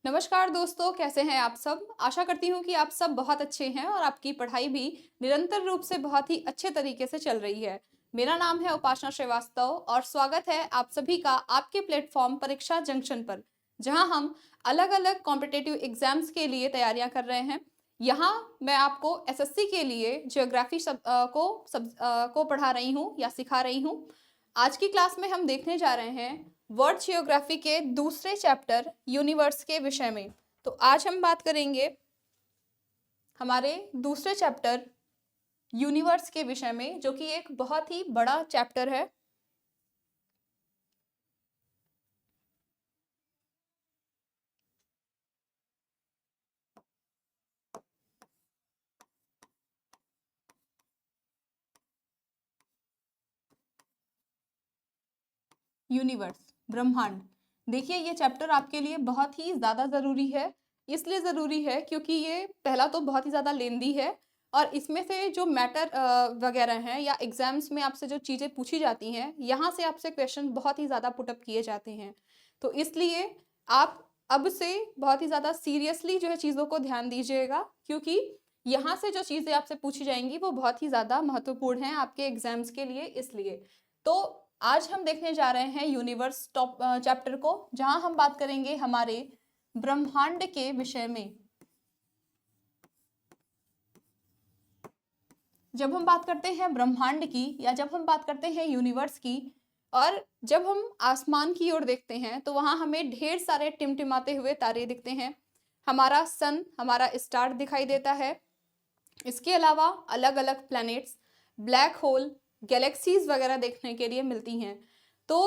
नमस्कार दोस्तों, कैसे हैं आप सब। आशा करती हूँ कि आप सब बहुत अच्छे हैं और आपकी पढ़ाई भी निरंतर रूप से बहुत ही अच्छे तरीके से चल रही है। मेरा नाम है उपासना श्रीवास्तव और स्वागत है आप सभी का आपके प्लेटफॉर्म परीक्षा जंक्शन पर, जहां हम अलग अलग कॉम्पिटेटिव एग्जाम्स के लिए तैयारियां कर रहे हैं। यहाँ मैं आपको एसएससी के लिए ज्योग्राफी को पढ़ा रही हूँ या सिखा रही हूँ। आज की क्लास में हम देखने जा रहे हैं वर्ल्ड जियोग्राफी के दूसरे चैप्टर यूनिवर्स के विषय में। तो आज हम बात करेंगे हमारे दूसरे चैप्टर यूनिवर्स के विषय में, जो कि एक बहुत ही बड़ा चैप्टर है। यूनिवर्स, ब्रह्मांड। देखिए, ये चैप्टर आपके लिए बहुत ही ज़्यादा ज़रूरी है। इसलिए ज़रूरी है क्योंकि ये पहला तो बहुत ही ज़्यादा लेंदी है और इसमें से जो मैटर वगैरह हैं या एग्जाम्स में आपसे जो चीज़ें पूछी जाती हैं, यहाँ से आपसे क्वेश्चन बहुत ही ज़्यादा पुटअप किए जाते हैं। तो इसलिए आप अब से बहुत ही ज़्यादा सीरियसली जो है चीज़ों को ध्यान दीजिएगा, क्योंकि यहाँ से जो चीज़ें आपसे पूछी जाएंगी वो बहुत ही ज़्यादा महत्वपूर्ण हैं आपके एग्जाम्स के लिए। इसलिए तो आज हम देखने जा रहे हैं यूनिवर्स टॉप चैप्टर को, जहां हम बात करेंगे हमारे ब्रह्मांड के विषय में। जब हम बात करते हैं ब्रह्मांड की या जब हम बात करते हैं यूनिवर्स की और जब हम आसमान की ओर देखते हैं तो वहां हमें ढेर सारे टिमटिमाते हुए तारे दिखते हैं। हमारा सन, हमारा स्टार दिखाई देता है। इसके अलावा अलग अलग प्लैनेट्स, ब्लैक होल, गैलेक्सीज वगैरह देखने के लिए मिलती हैं। तो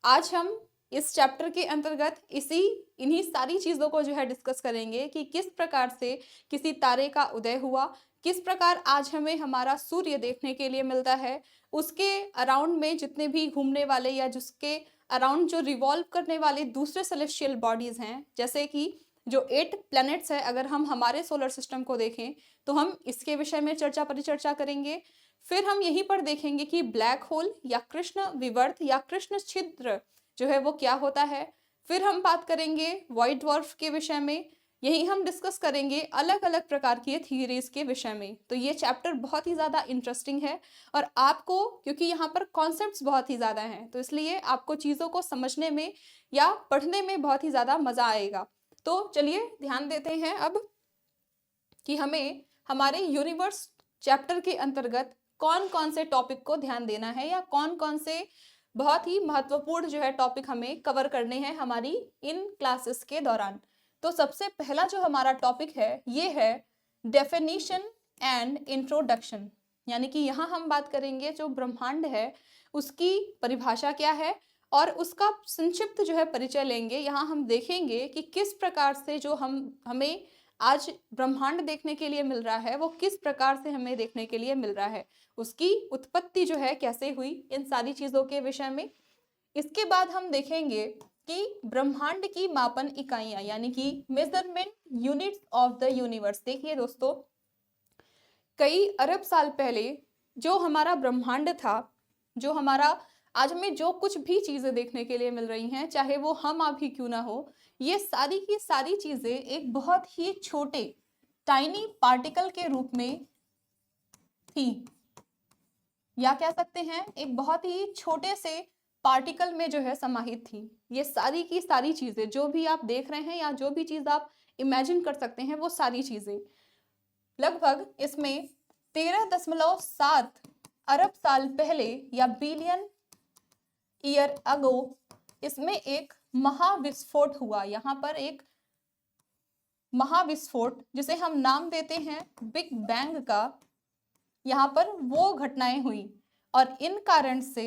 आज हम इस चैप्टर के अंतर्गत इन्हीं सारी चीज़ों को जो है डिस्कस करेंगे कि किस प्रकार से किसी तारे का उदय हुआ, किस प्रकार आज हमें हमारा सूर्य देखने के लिए मिलता है, उसके अराउंड में जितने भी घूमने वाले या जिसके अराउंड जो रिवॉल्व करने वाले दूसरे सेलेस्टियल बॉडीज हैं, जैसे कि जो 8 प्लैनेट्स है, अगर हम हमारे सोलर सिस्टम को देखें तो हम इसके विषय में परिचर्चा करेंगे। फिर हम यहीं पर देखेंगे कि ब्लैक होल या कृष्ण विवर्त या कृष्ण छिद्र जो है वो क्या होता है। फिर हम बात करेंगे व्हाइट ड्वार्फ के विषय में। यही हम डिस्कस करेंगे अलग अलग प्रकार की थियरीज के विषय में। तो ये चैप्टर बहुत ही ज़्यादा इंटरेस्टिंग है और आपको, क्योंकि यहाँ पर कॉन्सेप्ट्स बहुत ही ज़्यादा हैं, तो इसलिए आपको चीज़ों को समझने में या पढ़ने में बहुत ही ज़्यादा मज़ा आएगा। तो चलिए ध्यान देते हैं अब कि हमें हमारे यूनिवर्स चैप्टर के अंतर्गत कौन कौन से टॉपिक को ध्यान देना है या कौन कौन से बहुत ही महत्वपूर्ण जो है टॉपिक हमें कवर करने हैं हमारी इन क्लासेस के दौरान। तो सबसे पहला जो हमारा टॉपिक है ये है डेफिनेशन एंड इंट्रोडक्शन। यानी कि यहाँ हम बात करेंगे जो ब्रह्मांड है उसकी परिभाषा क्या है और उसका संक्षिप्त जो है परिचय लेंगे। यहाँ हम देखेंगे कि किस प्रकार से जो हमें आज ब्रह्मांड देखने के लिए मिल रहा है वो किस प्रकार से हमें देखने के लिए मिल रहा है, उसकी उत्पत्ति जो है कैसे हुई, इन सारी चीजों के विषय में। इसके बाद हम देखेंगे कि ब्रह्मांड की मापन इकाइयां यानी कि measurement units of the universe. देखिए दोस्तों, कई अरब साल पहले जो हमारा ब्रह्मांड था, जो हमारा आज हमें जो कुछ भी चीजें देखने के लिए मिल रही हैं, चाहे वो हम आप ही क्यों ना हो, ये सारी की सारी चीजें एक बहुत ही छोटे टाइनी पार्टिकल के रूप में थी, या कह सकते हैं एक बहुत ही छोटे से पार्टिकल में जो है समाहित थी। ये सारी की सारी चीजें जो भी आप देख रहे हैं या जो भी चीज आप इमेजिन कर सकते हैं, वो सारी चीजें लगभग इसमें 13.7 अरब साल पहले या बिलियन ईयर अगो इसमें एक महाविस्फोट हुआ। यहाँ पर एक महाविस्फोट जिसे हम नाम देते हैं बिग बैंग का, यहाँ पर वो घटनाएं हुई और इन कारण से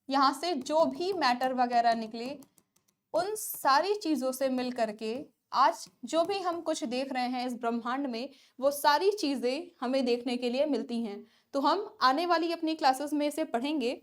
यहाँ से जो भी मैटर वगैरह निकले, उन सारी चीजों से मिल करके आज जो भी हम कुछ देख रहे हैं इस ब्रह्मांड में, वो सारी चीजें हमें देखने के लिए मिलती हैं। तो हम आने वाली अपनी क्लासेस में इसे पढ़ेंगे।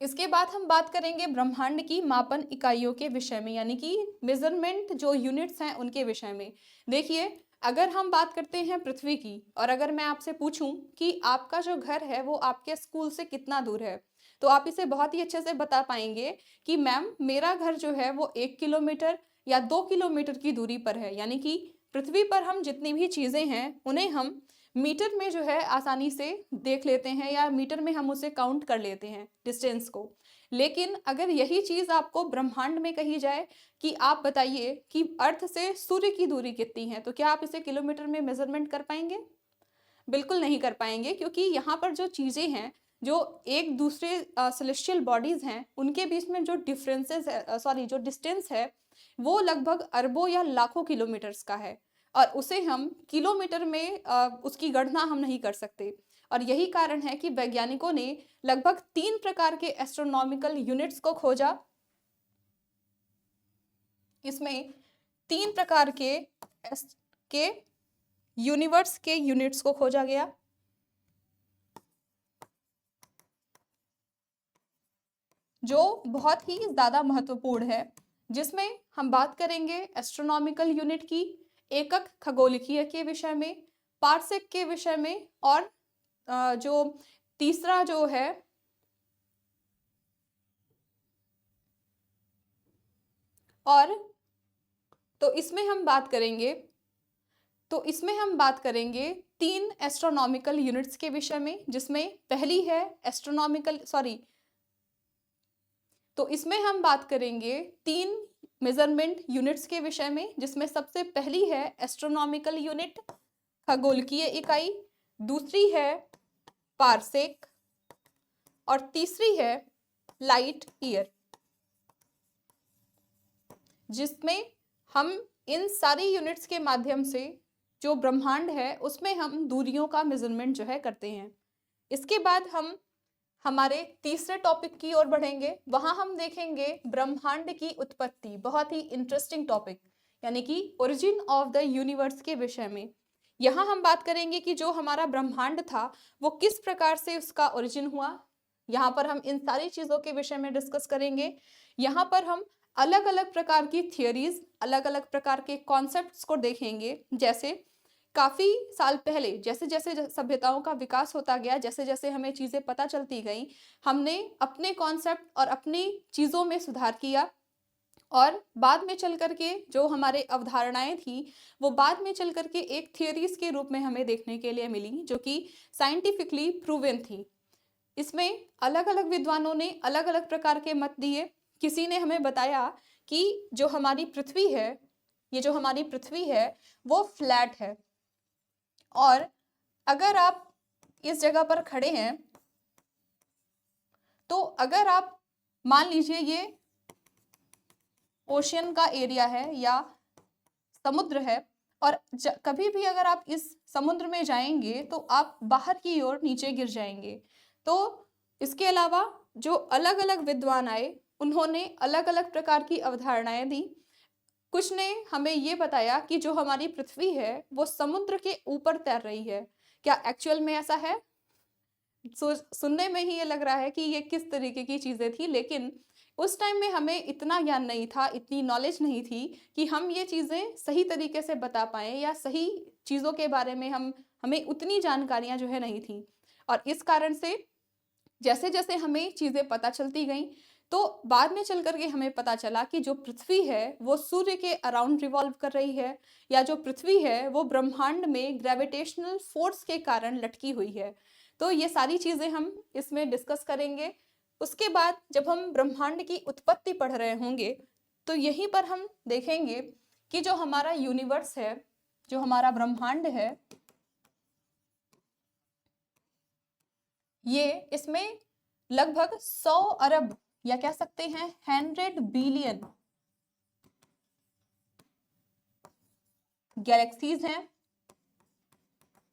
इसके बाद हम बात करेंगे ब्रह्मांड की मापन इकाइयों के विषय में, यानी कि मेजरमेंट जो यूनिट्स हैं उनके विषय में। देखिए, अगर हम बात करते हैं पृथ्वी की और अगर मैं आपसे पूछूं कि आपका जो घर है वो आपके स्कूल से कितना दूर है, तो आप इसे बहुत ही अच्छे से बता पाएंगे कि मैम मेरा घर जो है वो 1 किलोमीटर या 2 किलोमीटर की दूरी पर है। यानी कि पृथ्वी पर हम जितनी भी चीज़ें हैं उन्हें हम मीटर में जो है आसानी से देख लेते हैं या मीटर में हम उसे काउंट कर लेते हैं डिस्टेंस को। लेकिन अगर यही चीज़ आपको ब्रह्मांड में कही जाए कि आप बताइए कि अर्थ से सूर्य की दूरी कितनी है, तो क्या आप इसे किलोमीटर में मेजरमेंट कर पाएंगे? बिल्कुल नहीं कर पाएंगे, क्योंकि यहाँ पर जो चीज़ें हैं, जो एक दूसरे सेलेस्टियल बॉडीज हैं, उनके बीच में जो डिफरेंसेस है, सॉरी जो डिस्टेंस है, वो लगभग अरबों या लाखों किलोमीटर्स का है और उसे हम किलोमीटर में उसकी गणना हम नहीं कर सकते। और यही कारण है कि वैज्ञानिकों ने लगभग 3 प्रकार के एस्ट्रोनॉमिकल यूनिट्स को खोजा। इसमें 3 प्रकार के यूनिवर्स के यूनिट्स को खोजा गया। जो बहुत ही ज़्यादा महत्वपूर्ण है, जिसमें हम बात करेंगे एस्ट्रोनॉमिकल यूनिट की, एकक खगोलीय के विषय में, पार्सेक के विषय में, और जो तीसरा जो है और तो इसमें हम बात करेंगे 3 एस्ट्रोनॉमिकल यूनिट्स के विषय में, जिसमें पहली है तो इसमें हम बात करेंगे 3 मेजरमेंट यूनिट्स के विषय में, जिसमें सबसे पहली है एस्ट्रोनॉमिकल यूनिट खगोलकीय इकाई, दूसरी है पार्सेक और तीसरी है लाइट ईयर, जिसमें हम इन सारी यूनिट्स के माध्यम से जो ब्रह्मांड है उसमें हम दूरियों का मेजरमेंट जो है करते हैं। इसके बाद हम हमारे तीसरे टॉपिक की ओर बढ़ेंगे। वहां हम देखेंगे ब्रह्मांड की उत्पत्ति, बहुत ही इंटरेस्टिंग टॉपिक, यानी कि ओरिजिन ऑफ द यूनिवर्स के विषय में। यहाँ हम बात करेंगे कि जो हमारा ब्रह्मांड था वो किस प्रकार से उसका ओरिजिन हुआ। यहाँ पर हम इन सारी चीज़ों के विषय में डिस्कस करेंगे। यहाँ पर हम अलग अलग प्रकार की थियोरीज, अलग अलग प्रकार के कॉन्सेप्ट्स को देखेंगे। जैसे काफ़ी साल पहले जैसे जैसे सभ्यताओं का विकास होता गया, जैसे जैसे हमें चीज़ें पता चलती गई, हमने अपने कॉन्सेप्ट और अपनी चीज़ों में सुधार किया और बाद में चल करके जो हमारे अवधारणाएं थी वो बाद में चल करके एक थियोरीज के रूप में हमें देखने के लिए मिली, जो कि साइंटिफिकली प्रूवन थी। इसमें अलग अलग विद्वानों ने अलग अलग प्रकार के मत दिए। किसी ने हमें बताया कि जो हमारी पृथ्वी है, ये जो हमारी पृथ्वी है वो फ्लैट है, और अगर आप इस जगह पर खड़े हैं तो अगर आप मान लीजिए ये ओशियन का एरिया है या समुद्र है, और कभी भी अगर आप इस समुद्र में जाएंगे तो आप बाहर की ओर नीचे गिर जाएंगे। तो इसके अलावा जो अलग अलग विद्वान आए उन्होंने अलग अलग प्रकार की अवधारणाएं दी। कुछ ने हमें ये बताया कि जो हमारी पृथ्वी है वो समुद्र के ऊपर तैर रही है। क्या एक्चुअल में ऐसा है? सुनने में ही ये लग रहा है कि ये किस तरीके की चीज़ें थी, लेकिन उस टाइम में हमें इतना ज्ञान नहीं था, इतनी नॉलेज नहीं थी कि हम ये चीज़ें सही तरीके से बता पाएँ, या सही चीज़ों के बारे में हमें उतनी जानकारियाँ जो है नहीं थी। और इस कारण से जैसे जैसे हमें चीज़ें पता चलती गईं, तो बाद में चल करके हमें पता चला कि जो पृथ्वी है वो सूर्य के अराउंड रिवॉल्व कर रही है, या जो पृथ्वी है वो ब्रह्मांड में ग्रेविटेशनल फोर्स के कारण लटकी हुई है। तो ये सारी चीज़ें हम इसमें डिस्कस करेंगे। उसके बाद जब हम ब्रह्मांड की उत्पत्ति पढ़ रहे होंगे तो यहीं पर हम देखेंगे कि जो हमारा यूनिवर्स है, जो हमारा ब्रह्मांड है, ये इसमें लगभग 100 अरब या कह सकते हैं 100 बिलियन गैलेक्सीज हैं।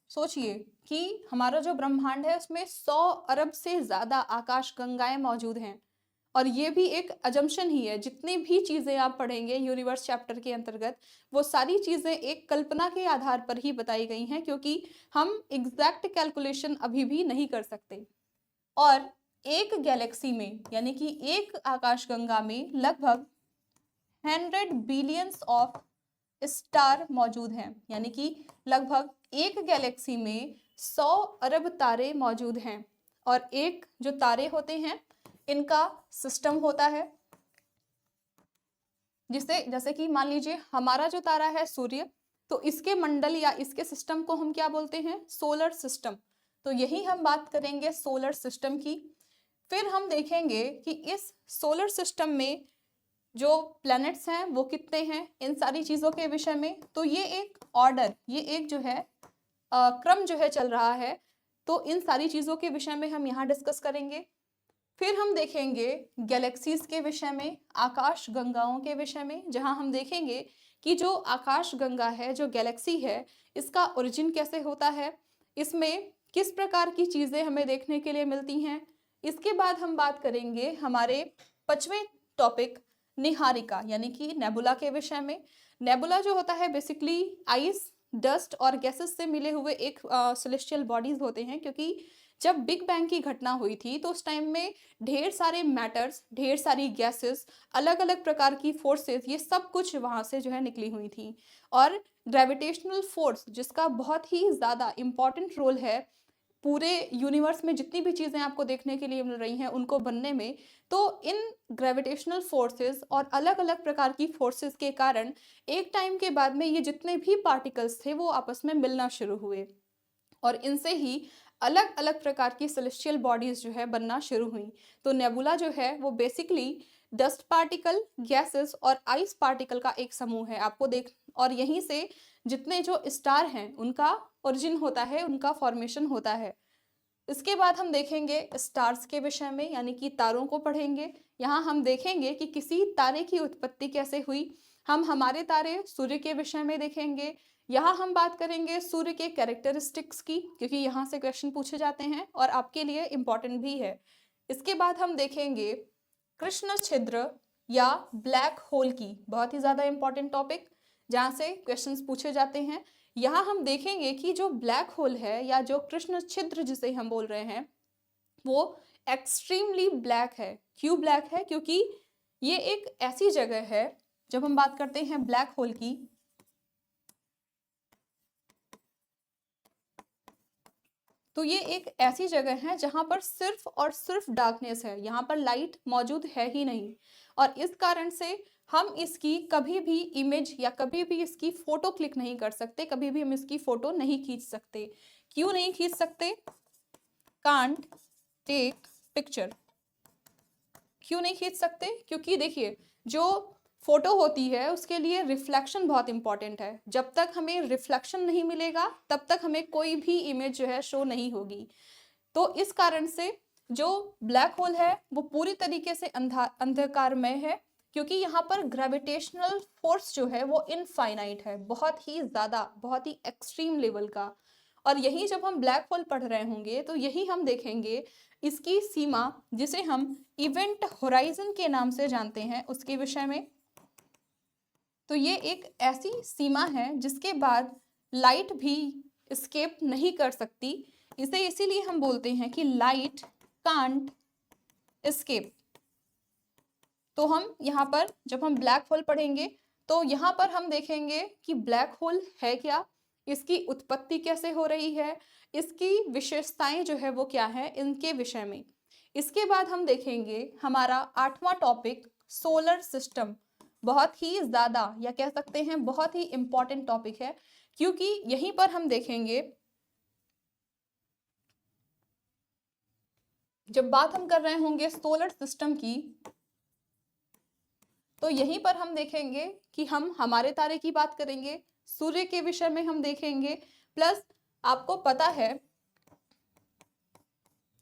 सोचिए कि हमारा जो ब्रह्मांड है उसमें 100 अरब से ज्यादा आकाश गंगाएं मौजूद हैं। और ये भी एक अजम्पशन ही है। जितनी भी चीजें आप पढ़ेंगे यूनिवर्स चैप्टर के अंतर्गत, वो सारी चीजें एक कल्पना के आधार पर ही बताई गई हैं, क्योंकि हम एग्जैक्ट कैलकुलेशन अभी भी नहीं कर सकते। और एक गैलेक्सी में, यानी कि एक आकाशगंगा में लगभग 100 बिलियंस ऑफ स्टार मौजूद हैं, यानी कि लगभग एक गैलेक्सी में 100 अरब तारे मौजूद हैं। और एक जो तारे होते हैं इनका सिस्टम होता है, जिसे जैसे कि मान लीजिए हमारा जो तारा है सूर्य, तो इसके मंडल या इसके सिस्टम को हम क्या बोलते हैं? Solar system. तो यही हम बात करेंगे सोलर सिस्टम की। फिर हम देखेंगे कि इस सोलर सिस्टम में जो प्लैनेट्स हैं वो कितने हैं, इन सारी चीज़ों के विषय में। तो ये एक ऑर्डर, ये एक जो है क्रम जो है चल रहा है। तो इन सारी चीज़ों के विषय में हम यहाँ डिस्कस करेंगे। फिर हम देखेंगे गैलेक्सीज के विषय में, आकाश गंगाओं के विषय में, जहाँ हम देखेंगे कि जो आकाश गंगा है, जो गैलेक्सी है, इसका ओरिजिन कैसे होता है, इसमें किस प्रकार की चीज़ें हमें देखने के लिए मिलती हैं। इसके बाद हम बात करेंगे हमारे 5वें टॉपिक निहारिका यानी कि नेबुला के विषय में। नेबुला जो होता है बेसिकली आइस, डस्ट और गैसेस से मिले हुए एक सेलेस्टियल बॉडीज होते हैं, क्योंकि जब बिग बैंग की घटना हुई थी तो उस टाइम में ढेर सारे मैटर्स, ढेर सारी गैसेस, अलग अलग प्रकार की फोर्सेस, ये सब कुछ वहाँ से जो है निकली हुई थी। और ग्रेविटेशनल फोर्स जिसका बहुत ही ज़्यादा इम्पॉर्टेंट रोल है पूरे यूनिवर्स में, जितनी भी चीज़ें आपको देखने के लिए मिल रही हैं उनको बनने में, तो इन ग्रेविटेशनल फोर्सेस और अलग अलग प्रकार की फोर्सेस के कारण एक टाइम के बाद में ये जितने भी पार्टिकल्स थे वो आपस में मिलना शुरू हुए, और इनसे ही अलग अलग प्रकार की सेलेस्टियल बॉडीज जो है बनना शुरू हुई। तो नेबुला जो है वो बेसिकली डस्ट पार्टिकल, गैसेस और आइस पार्टिकल का एक समूह है। आपको देख, और यहीं से जितने जो स्टार हैं उनका ओरिजिन होता है, उनका फॉर्मेशन होता है। इसके बाद हम देखेंगे स्टार्स के विषय में, यानी कि तारों को पढ़ेंगे। यहाँ हम देखेंगे कि किसी तारे की उत्पत्ति कैसे हुई। हम हमारे तारे सूर्य के विषय में देखेंगे। यहाँ हम बात करेंगे सूर्य के कैरेक्टरिस्टिक्स की, क्योंकि यहाँ से क्वेश्चन पूछे जाते हैं और आपके लिए इम्पॉर्टेंट भी है। इसके बाद हम देखेंगे कृष्ण छिद्र या ब्लैक होल की, बहुत ही ज़्यादा इम्पॉर्टेंट टॉपिक जहाँ से क्वेश्चंस पूछे जाते हैं। यहाँ हम देखेंगे कि जो ब्लैक होल है या जो कृष्ण छिद्र जिसे हम बोल रहे हैं वो एक्सट्रीमली ब्लैक है। क्यों ब्लैक है? क्योंकि ये एक ऐसी जगह है, जब हम बात करते हैं ब्लैक होल की, तो ये एक ऐसी जगह है जहां पर सिर्फ और सिर्फ डार्कनेस है, यहाँ पर लाइट मौजूद है ही नहीं। और इस कारण से हम इसकी कभी भी इमेज या कभी भी इसकी फोटो क्लिक नहीं कर सकते, कभी भी हम इसकी फोटो नहीं खींच सकते। क्यों नहीं खींच सकते? Can't take picture. क्यों नहीं खींच सकते? क्योंकि देखिए, जो फोटो होती है उसके लिए रिफ्लेक्शन बहुत इंपॉर्टेंट है। जब तक हमें रिफ्लेक्शन नहीं मिलेगा तब तक हमें कोई भी इमेज जो है शो नहीं होगी। तो इस कारण से जो ब्लैक होल है वो पूरी तरीके से अंधकारमय है, क्योंकि यहाँ पर ग्रेविटेशनल फोर्स जो है वो इनफाइनाइट है, बहुत ही ज़्यादा, बहुत ही एक्सट्रीम लेवल का। और यही जब हम ब्लैक होल पढ़ रहे होंगे तो यही हम देखेंगे इसकी सीमा, जिसे हम इवेंट होराइजन के नाम से जानते हैं, उसके विषय में। तो ये एक ऐसी सीमा है जिसके बाद लाइट भी एस्केप नहीं कर सकती। इसे इसीलिए हम बोलते हैं कि लाइट कांट एस्केप। तो हम यहाँ पर जब हम ब्लैक होल पढ़ेंगे तो यहाँ पर हम देखेंगे कि ब्लैक होल है क्या, इसकी उत्पत्ति कैसे हो रही है, इसकी विशेषताएं जो है वो क्या है, इनके विषय में। इसके बाद हम देखेंगे हमारा 8वां टॉपिक सोलर सिस्टम। बहुत ही ज़्यादा, या कह सकते हैं बहुत ही इम्पॉर्टेंट टॉपिक है, क्योंकि यहीं पर हम देखेंगे, जब बात हम कर रहे होंगे सोलर सिस्टम की, तो यहीं पर हम देखेंगे कि हम हमारे तारे की बात करेंगे, सूर्य के विषय में हम देखेंगे। प्लस आपको पता है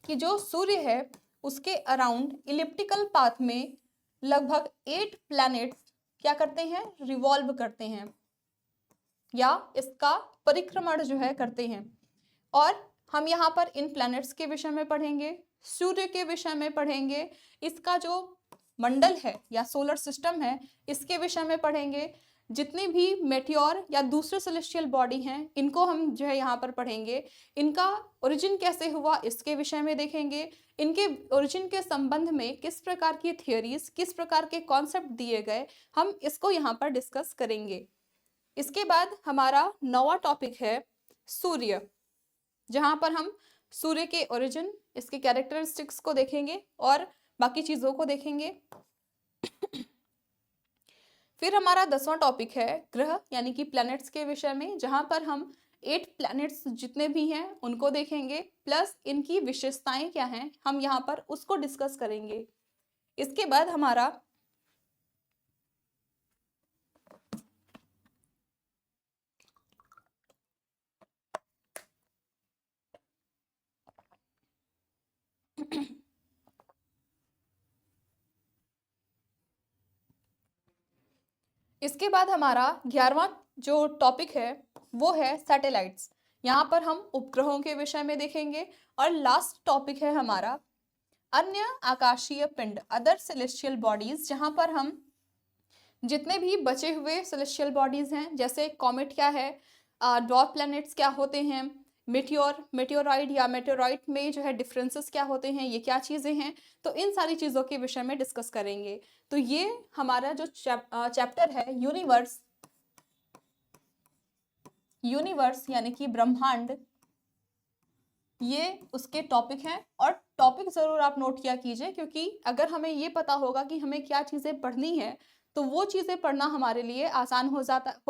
कि जो सूर्य है उसके अराउंड इलिप्टिकल पाथ में लगभग 8 प्लैनेट्स क्या करते हैं, रिवॉल्व करते हैं या इसका परिक्रमण जो है करते हैं। और हम यहाँ पर इन प्लैनेट्स के विषय में पढ़ेंगे, सूर्य के विषय में पढ़ेंगे, इसका जो मंडल है या सोलर सिस्टम है इसके विषय में पढ़ेंगे। जितनी भी मेटियोर या दूसरे सेलेस्टियल बॉडी हैं इनको हम जो है यहाँ पर पढ़ेंगे। इनका ओरिजिन कैसे हुआ इसके विषय में देखेंगे। इनके ओरिजिन के संबंध में किस प्रकार की थियोरीज, किस प्रकार के कॉन्सेप्ट दिए गए, हम इसको यहाँ पर डिस्कस करेंगे। इसके बाद हमारा 9वां टॉपिक है सूर्य, जहाँ पर हम सूर्य के ओरिजिन, इसके कैरेक्टरिस्टिक्स को देखेंगे और बाकी चीज़ों को देखेंगे। फिर हमारा 10वां टॉपिक है ग्रह यानी कि प्लैनेट्स के विषय में, जहां पर हम 8 प्लैनेट्स जितने भी हैं उनको देखेंगे, प्लस इनकी विशेषताएं क्या हैं हम यहाँ पर उसको डिस्कस करेंगे। इसके बाद हमारा इसके बाद हमारा 11वां जो टॉपिक है वो है सैटेलाइट्स। यहाँ पर हम उपग्रहों के विषय में देखेंगे। और लास्ट टॉपिक है हमारा अन्य आकाशीय पिंड, अदर सेलेस्टियल बॉडीज, जहाँ पर हम जितने भी बचे हुए सेलेस्टियल बॉडीज हैं, जैसे कॉमेट क्या है, डॉर्फ प्लैनेट्स क्या होते हैं, मेटियोराइड या मेटेरोइड में जो है डिफरेंसेस क्या होते हैं, ये क्या चीज़ें हैं, तो इन सारी चीज़ों के विषय में डिस्कस करेंगे। तो ये हमारा जो चैप्टर है यूनिवर्स यानी कि ब्रह्मांड, ये उसके टॉपिक हैं। और टॉपिक ज़रूर आप नोट किया कीजिए, क्योंकि अगर हमें ये पता होगा कि हमें क्या चीज़ें पढ़नी है तो वो चीज़ें पढ़ना हमारे लिए आसान हो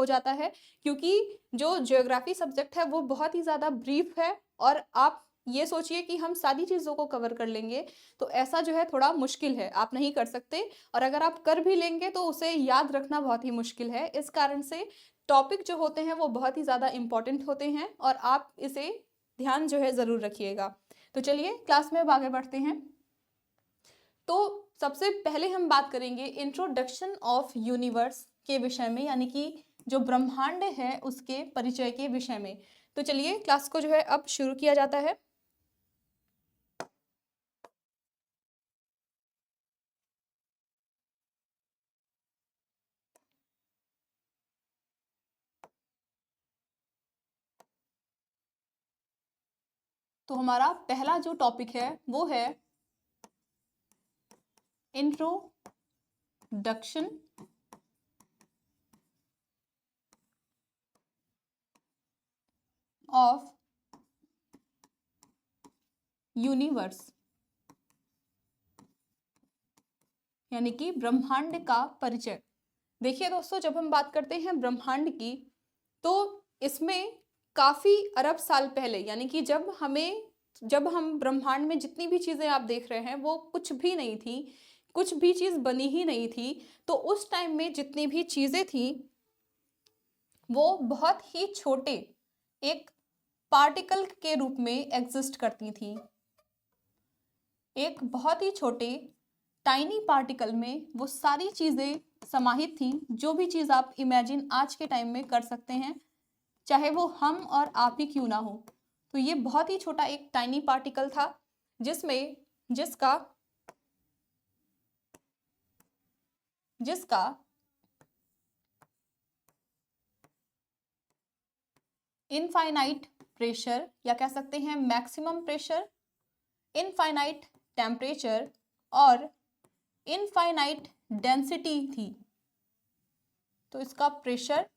जाता है। क्योंकि जो ज्योग्राफी सब्जेक्ट है वो बहुत ही ज़्यादा ब्रीफ है, और आप ये सोचिए कि हम सारी चीज़ों को कवर कर लेंगे तो ऐसा जो है थोड़ा मुश्किल है, आप नहीं कर सकते। और अगर आप कर भी लेंगे तो उसे याद रखना बहुत ही मुश्किल है। इस कारण से टॉपिक जो होते हैं वो बहुत ही ज़्यादा इम्पॉर्टेंट होते हैं, और आप इसे ध्यान जो है ज़रूर रखिएगा। तो चलिए क्लास में अब आगे बढ़ते हैं। तो सबसे पहले हम बात करेंगे इंट्रोडक्शन ऑफ यूनिवर्स के विषय में, यानी कि जो ब्रह्मांड है उसके परिचय के विषय में। तो चलिए क्लास को जो है अब शुरू किया जाता है। तो हमारा पहला जो टॉपिक है वो है इंट्रोडक्शन ऑफ यूनिवर्स, यानी कि ब्रह्मांड का परिचय। देखिए दोस्तों, जब हम बात करते हैं ब्रह्मांड की तो इसमें काफ़ी अरब साल पहले, यानी कि जब हम ब्रह्मांड में जितनी भी चीज़ें आप देख रहे हैं वो कुछ भी नहीं थी, कुछ भी चीज़ बनी ही नहीं थी। तो उस टाइम में जितनी भी चीज़ें थी वो बहुत ही छोटे एक पार्टिकल के रूप में एग्जिस्ट करती थी। एक बहुत ही छोटे टाइनी पार्टिकल में वो सारी चीज़ें समाहित थी, जो भी चीज़ आप इमेजिन आज के टाइम में कर सकते हैं, चाहे वो हम और आप ही क्यों ना हो। तो ये बहुत ही छोटा एक टाइनी पार्टिकल था जिसका इनफाइनाइट प्रेशर, या कह सकते हैं मैक्सिमम प्रेशर, इनफाइनाइट टेम्परेचर और इनफाइनाइट डेंसिटी थी। तो इसका प्रेशर,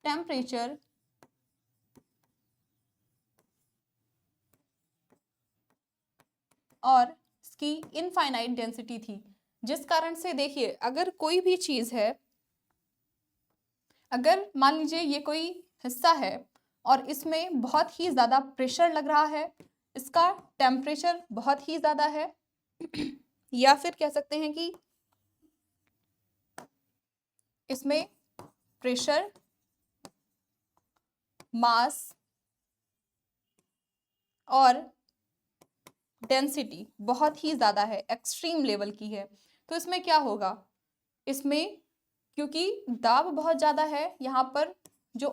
टेम्परेचर और इसकी इनफाइनाइट डेंसिटी थी। जिस कारण से देखिए, अगर कोई भी चीज़ है, अगर मान लीजिए ये कोई हिस्सा है और इसमें बहुत ही ज़्यादा प्रेशर लग रहा है, इसका टेम्परेचर बहुत ही ज़्यादा है, या फिर कह सकते हैं कि इसमें प्रेशर, मास और डेंसिटी बहुत ही ज़्यादा है, एक्सट्रीम लेवल की है, तो इसमें क्या होगा, इसमें क्योंकि दाब बहुत ज़्यादा है, यहाँ पर जो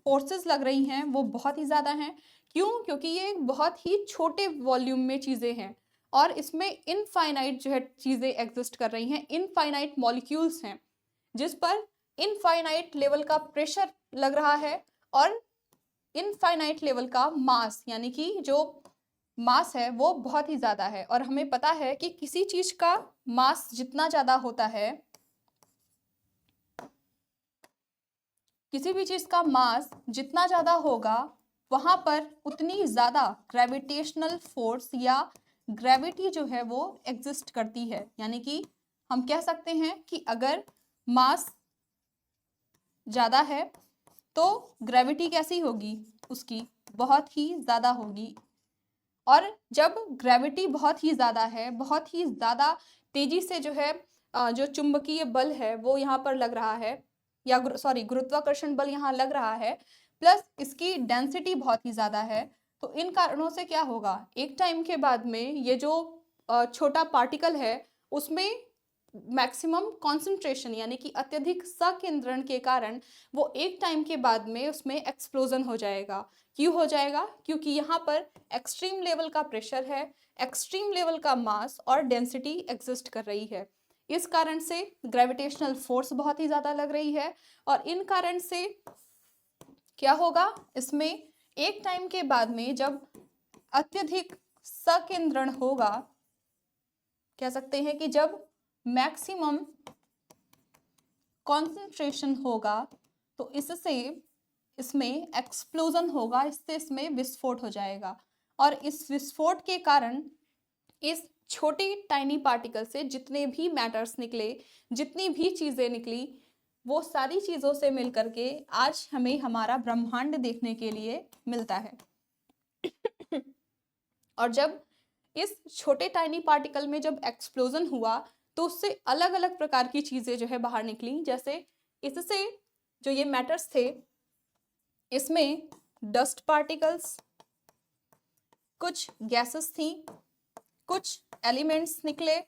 फोर्सेस लग रही हैं वो बहुत ही ज़्यादा हैं। क्यों? क्योंकि ये बहुत ही छोटे वॉल्यूम में चीज़ें हैं और इसमें इनफाइनाइट जो है चीज़ें एग्जिस्ट कर रही हैं, इनफाइनाइट मॉलिक्यूल्स हैं जिस पर इनफाइनाइट लेवल का प्रेशर लग रहा है और इनफाइनाइट लेवल का मास, यानी कि जो मास है वो बहुत ही ज़्यादा है। और हमें पता है कि किसी चीज़ का मास जितना ज़्यादा होता है, किसी भी चीज़ का मास जितना ज़्यादा होगा वहाँ पर उतनी ज़्यादा ग्रेविटेशनल फोर्स या ग्रेविटी जो है वो एग्जिस्ट करती है। यानी कि हम कह सकते हैं कि अगर मास ज़्यादा है तो ग्रेविटी कैसी होगी, उसकी बहुत ही ज़्यादा होगी। और जब ग्रेविटी बहुत ही ज़्यादा है, बहुत ही ज़्यादा तेज़ी से जो है जो चुंबकीय बल है वो यहाँ पर लग रहा है, या गुरुत्वाकर्षण बल यहाँ लग रहा है, प्लस इसकी डेंसिटी बहुत ही ज़्यादा है, तो इन कारणों से क्या होगा, एक टाइम के बाद में ये जो छोटा पार्टिकल है उसमें मैक्सिमम कॉन्सेंट्रेशन यानी कि अत्यधिक संकेंद्रण के कारण वो एक टाइम के बाद में उसमें एक्सप्लोजन हो जाएगा। क्यों हो जाएगा? क्योंकि यहाँ पर एक्सट्रीम लेवल का प्रेशर है, एक्सट्रीम लेवल का मास और डेंसिटी एग्जिस्ट कर रही है। इस कारण से ग्रेविटेशनल फोर्स बहुत ही ज़्यादा लग रही है, और इन कारण से क्या होगा, इसमें एक टाइम के बाद में जब अत्यधिक संकेंद्रण होगा, कह सकते हैं कि जब मैक्सिमम कॉन्सेंट्रेशन होगा, तो इससे इसमें एक्सप्लोजन होगा, इससे इसमें विस्फोट हो जाएगा। और इस विस्फोट के कारण इस छोटी टाइनी पार्टिकल से जितने भी मैटर्स निकले, जितनी भी चीज़ें निकली, वो सारी चीज़ों से मिलकर के आज हमें हमारा ब्रह्मांड देखने के लिए मिलता है। और जब इस छोटे टाइनी पार्टिकल में जब एक्सप्लोजन हुआ तो उससे अलग अलग प्रकार की चीज़ें जो है बाहर निकली। जैसे इससे जो ये मैटर्स थे, इसमें डस्ट पार्टिकल्स, कुछ गैसेस थी, कुछ एलिमेंट्स निकले,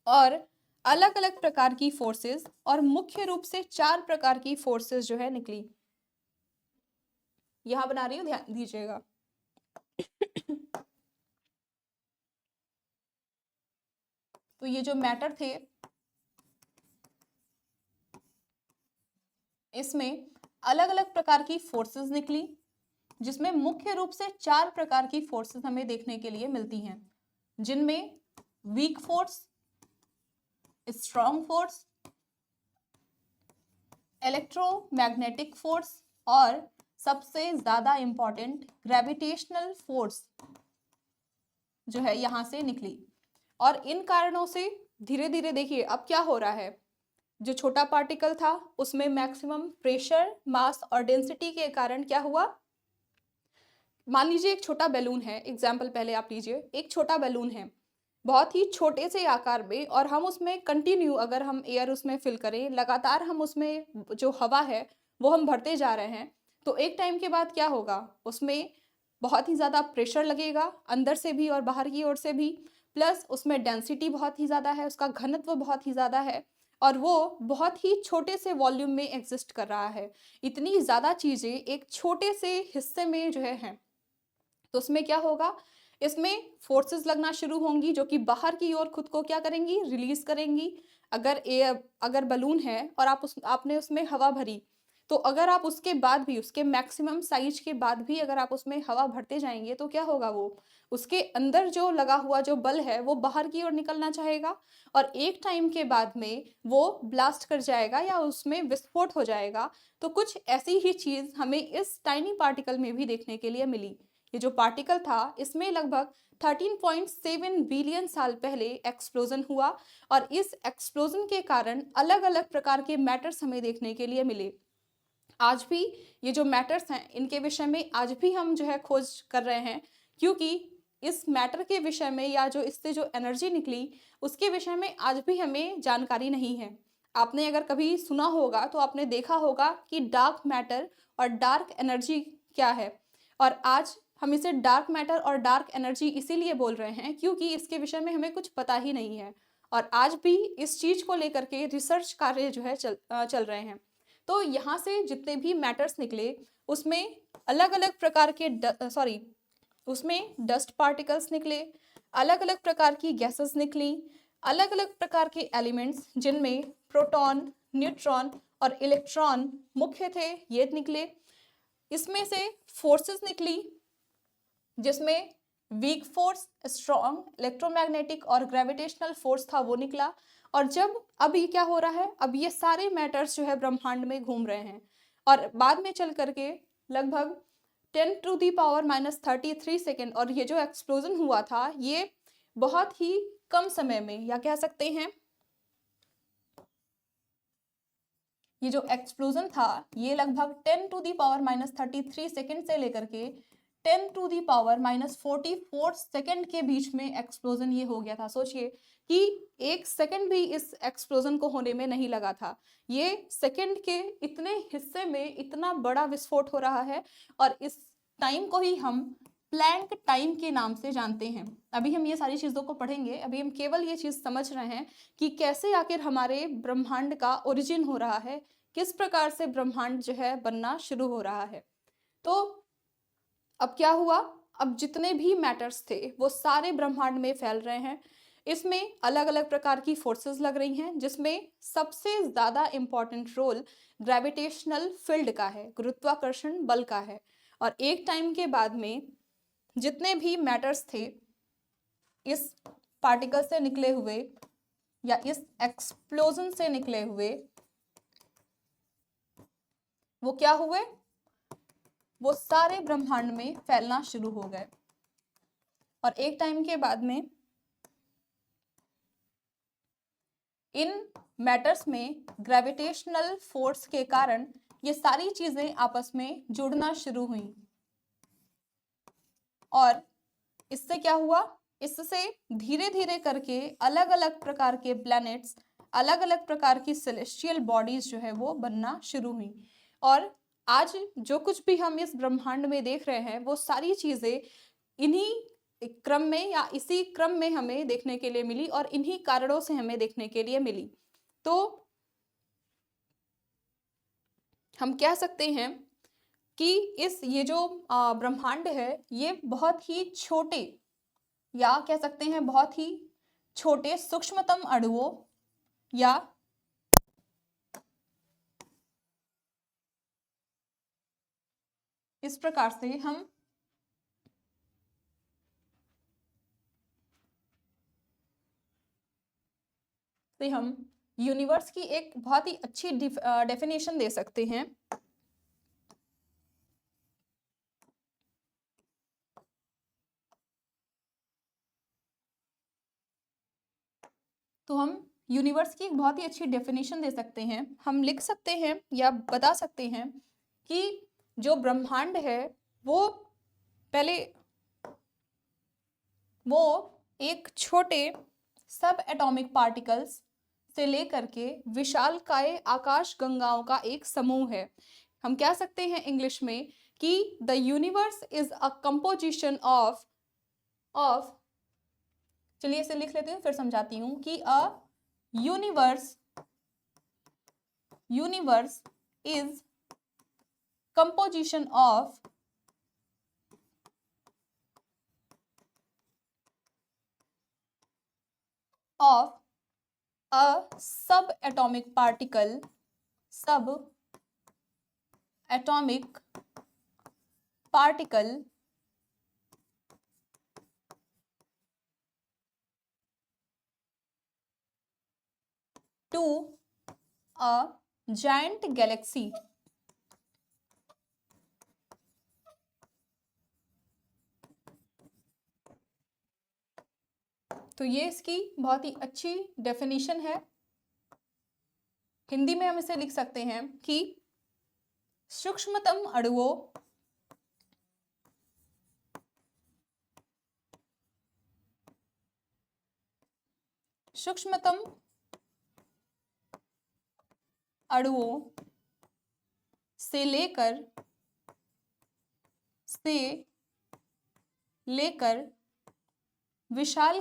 और अलग अलग प्रकार की फोर्सेस, और मुख्य रूप से 4 प्रकार की फोर्सेस जो है निकली। यहां बना रही हूं, ध्यान दीजिएगा। तो ये जो मैटर थे, इसमें अलग अलग प्रकार की फोर्सेस निकली, जिसमें मुख्य रूप से 4 प्रकार की फोर्सेस हमें देखने के लिए मिलती हैं, जिनमें weak force, strong force, electromagnetic force, और सबसे ज्यादा इंपॉर्टेंट ग्रेविटेशनल फोर्स जो है यहां से निकली। और इन कारणों से धीरे धीरे देखिए अब क्या हो रहा है, जो छोटा पार्टिकल था उसमें मैक्सिमम प्रेशर, मास और डेंसिटी के कारण क्या हुआ, मान लीजिए एक छोटा बैलून है, एग्जाम्पल पहले आप लीजिए, एक छोटा बैलून है बहुत ही छोटे से आकार में, और हम उसमें कंटिन्यू अगर हम एयर उसमें फिल करें, लगातार हम उसमें जो हवा है वो हम भरते जा रहे हैं, तो एक टाइम के बाद क्या होगा, उसमें बहुत ही ज़्यादा प्रेशर लगेगा अंदर से भी और बाहर की ओर से भी, प्लस उसमें डेंसिटी बहुत ही ज़्यादा है, उसका घनत्व बहुत ही ज़्यादा है, और वो बहुत ही छोटे से वॉल्यूम में एग्जिस्ट कर रहा है। इतनी ज़्यादा चीज़ें एक छोटे से हिस्से में जो है हैं, तो उसमें क्या होगा, इसमें फोर्सेस लगना शुरू होंगी जो कि बाहर की ओर खुद को क्या करेंगी, रिलीज करेंगी। अगर बलून है और आपने उसमें हवा भरी, तो अगर आप उसके बाद भी, उसके मैक्सिमम साइज के बाद भी अगर आप उसमें हवा भरते जाएंगे तो क्या होगा, वो उसके अंदर जो लगा हुआ जो बल है वो बाहर की ओर निकलना चाहेगा, और एक टाइम के बाद में वो ब्लास्ट कर जाएगा या उसमें विस्फोट हो जाएगा। तो कुछ ऐसी ही चीज़ हमें इस टाइनी पार्टिकल में भी देखने के लिए मिली। ये जो पार्टिकल था इसमें लगभग 13.7 बिलियन साल पहले एक्सप्लोजन हुआ, और इस एक्सप्लोजन के कारण अलग अलग प्रकार के मैटर्स हमें देखने के लिए मिले। आज भी ये जो मैटर्स हैं इनके विषय में आज भी हम जो है खोज कर रहे हैं, क्योंकि इस मैटर के विषय में या जो इससे जो एनर्जी निकली उसके विषय में आज भी हमें जानकारी नहीं है। आपने अगर कभी सुना होगा तो आपने देखा होगा कि डार्क मैटर और डार्क एनर्जी क्या है, और आज हम इसे डार्क मैटर और डार्क एनर्जी इसीलिए बोल रहे हैं क्योंकि इसके विषय में हमें कुछ पता ही नहीं है, और आज भी इस चीज़ को लेकर के रिसर्च कार्य जो है चल रहे हैं। तो यहाँ से जितने भी मैटर्स निकले उसमें अलग अलग प्रकार के उसमें डस्ट पार्टिकल्स निकले, अलग अलग प्रकार की गैसेस निकली, अलग अलग प्रकार के एलिमेंट्स जिनमें प्रोटॉन, न्यूट्रॉन और इलेक्ट्रॉन मुख्य थे, ये निकले। इसमें से फोर्सेस निकली जिसमें वीक फोर्स, स्ट्रॉन्ग, इलेक्ट्रोमैग्नेटिक और ग्रेविटेशनल फोर्स था, वो निकला। और जब अभी क्या हो रहा है, अब ये सारे मैटर्स जो है ब्रह्मांड में घूम रहे हैं, और बाद में चल करके लगभग 10⁻³ सेकेंड, और ये जो एक्सप्लोजन हुआ था ये बहुत ही कम समय में, या कह सकते हैं ये जो एक्सप्लोजन था ये लगभग 10⁻³ सेकेंड से लेकर के 10⁻⁻44 सेकेंड के बीच में एक्सप्लोजन ये हो गया था। सोचिए कि 1 सेकेंड भी इस एक्सप्लोजन को होने में नहीं लगा था। ये सेकेंड के इतने हिस्से में इतना बड़ा विस्फोट हो रहा है, और इस टाइम को ही हम प्लैंक टाइम के नाम से जानते हैं। अभी हम ये सारी चीज़ों को पढ़ेंगे, अभी हम केवल ये चीज़ समझ रहे हैं कि कैसे आखिर हमारे ब्रह्मांड का ओरिजिन हो रहा है, किस प्रकार से ब्रह्मांड जो है बनना शुरू हो रहा है। तो अब क्या हुआ, अब जितने भी मैटर्स थे वो सारे ब्रह्मांड में फैल रहे हैं। इसमें अलग अलग प्रकार की फोर्सेस लग रही हैं, जिसमें सबसे ज़्यादा इम्पॉर्टेंट रोल ग्रेविटेशनल फील्ड का है, गुरुत्वाकर्षण बल का है। और एक टाइम के बाद में जितने भी मैटर्स थे इस पार्टिकल से निकले हुए या इस एक्सप्लोजन से निकले हुए, वो क्या हुए, वो सारे ब्रह्मांड में फैलना शुरू हो गए। और एक टाइम के बाद में इन मैटर्स में ग्रेविटेशनल फोर्स के कारण ये सारी चीजें आपस में जुड़ना शुरू हुई। और इससे क्या हुआ, इससे धीरे धीरे करके अलग अलग प्रकार के प्लैनेट्स, अलग अलग प्रकार की सेलेस्टियल बॉडीज जो है वो बनना शुरू हुई। और आज जो कुछ भी हम इस ब्रह्मांड में देख रहे हैं वो सारी चीजें इन्हीं क्रम में या इसी क्रम में हमें देखने के लिए मिली, और इन्हीं कारणों से हमें देखने के लिए मिली। तो हम कह सकते हैं कि ये जो ब्रह्मांड है ये बहुत ही छोटे, या कह सकते हैं बहुत ही छोटे सूक्ष्मतम अणुओं या इस प्रकार से हम यूनिवर्स की एक बहुत ही अच्छी डेफिनेशन दे सकते हैं। तो हम यूनिवर्स की एक बहुत ही अच्छी डेफिनेशन दे सकते हैं। हम लिख सकते हैं या बता सकते हैं कि जो ब्रह्मांड है वो पहले वो एक छोटे सब एटॉमिक पार्टिकल्स से लेकर के विशालकाय आकाश गंगाओं का एक समूह है। हम कह सकते हैं इंग्लिश में कि the universe is a composition of चलिए इसे लिख लेते हैं फिर समझाती हूं कि अ universe is composition of a subatomic particle to a giant galaxy. तो ये इसकी बहुत ही अच्छी डेफिनेशन है। हिंदी में हम इसे लिख सकते हैं कि सूक्ष्मतम अणुओं से लेकर विशाल